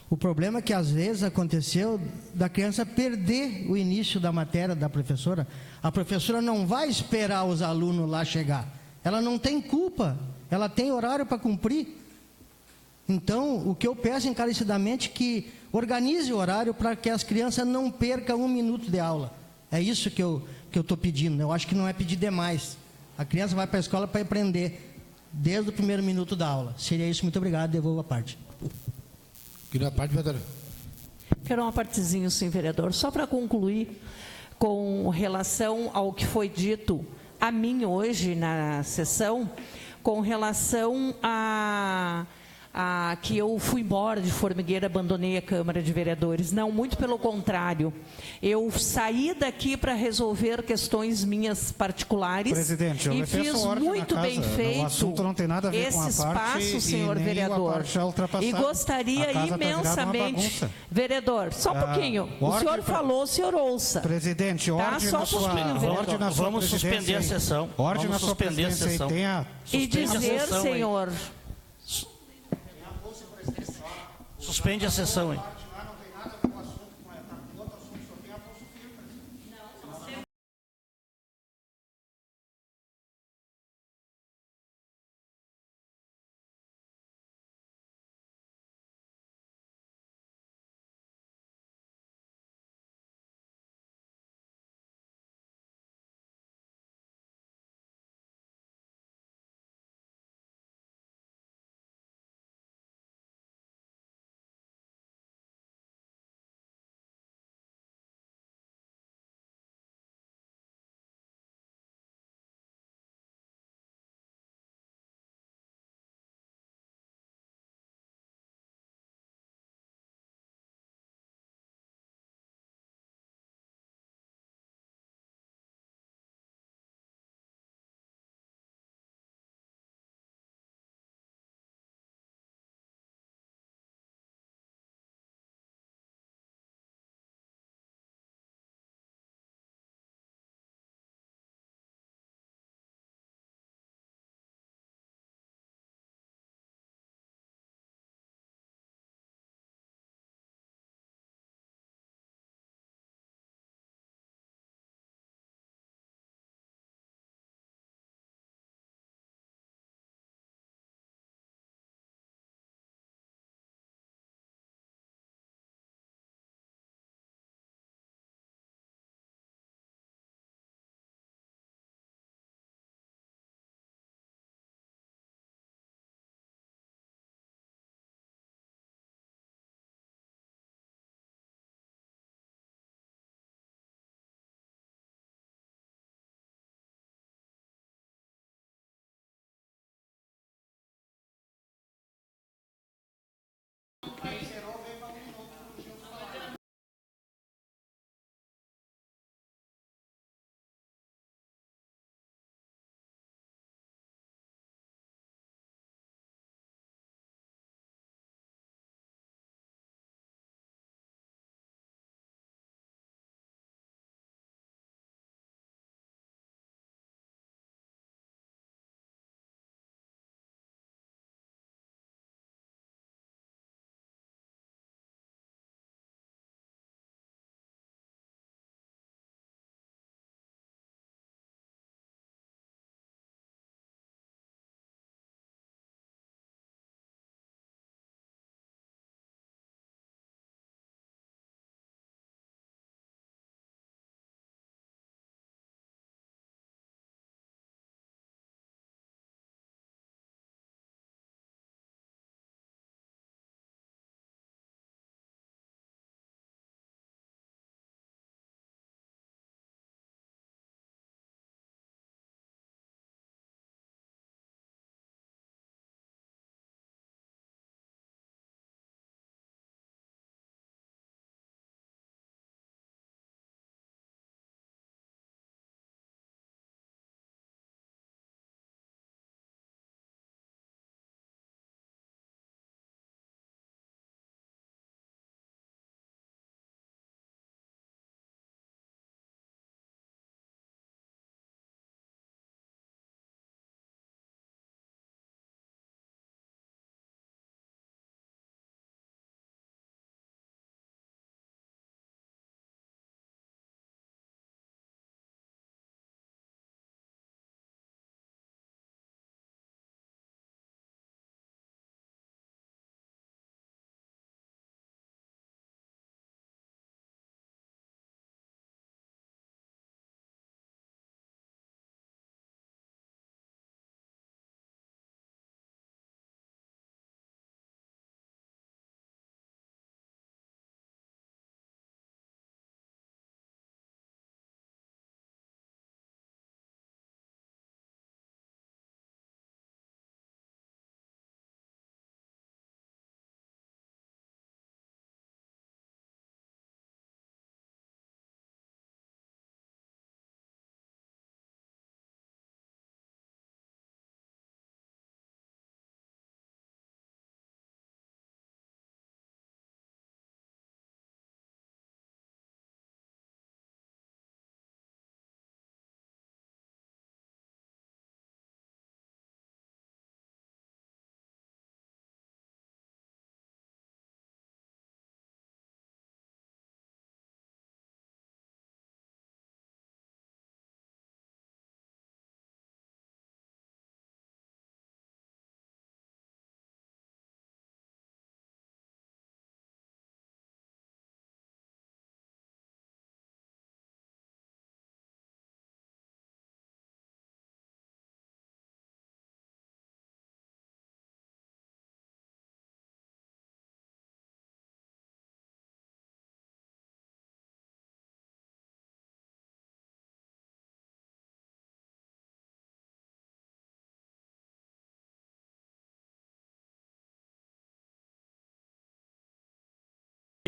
O problema é que às vezes aconteceu da criança perder o início da matéria da professora. A professora não vai esperar os alunos lá chegar. Ela não tem culpa, ela tem horário para cumprir. Então, o que eu peço encarecidamente é que organize o horário para que as crianças não percam 1 minuto de aula. É isso que eu estou pedindo. Eu acho que não é pedir demais. A criança vai para a escola para aprender desde o primeiro minuto da aula. Seria isso, muito obrigado, devolvo a parte. Queria a parte, vereadora. Quero uma partezinha, sim, vereador. Só para concluir, com relação ao que foi dito a mim hoje na sessão, com relação a que eu fui embora de Formigueira, abandonei a Câmara de Vereadores. Não, muito pelo contrário. Eu saí daqui para resolver questões minhas particulares. Presidente, eu e fiz muito bem feito. O assunto não tem nada a ver esse com a parte espaço, senhor e nem vereador. a parte já ultrapassada. E gostaria A casa tá virada uma imensamente, bagunça. vereador, só um pouquinho. O ordem senhor falou, o senhor ouça. Presidente, Tá, ordem só na um sua, pouquinho, vereador. ordem na sua Vamos suspender a presidência. sessão. Ordem Vamos na sua suspender a presidência sessão. e tenha... E Suspende a dizer, sessão aí. senhor, Suspende a sessão, hein?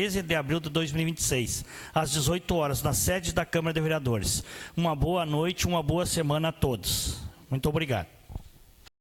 13 de abril de 2026, às 18 horas, na sede da Câmara de Vereadores. Uma boa noite, uma boa semana a todos. Muito obrigado.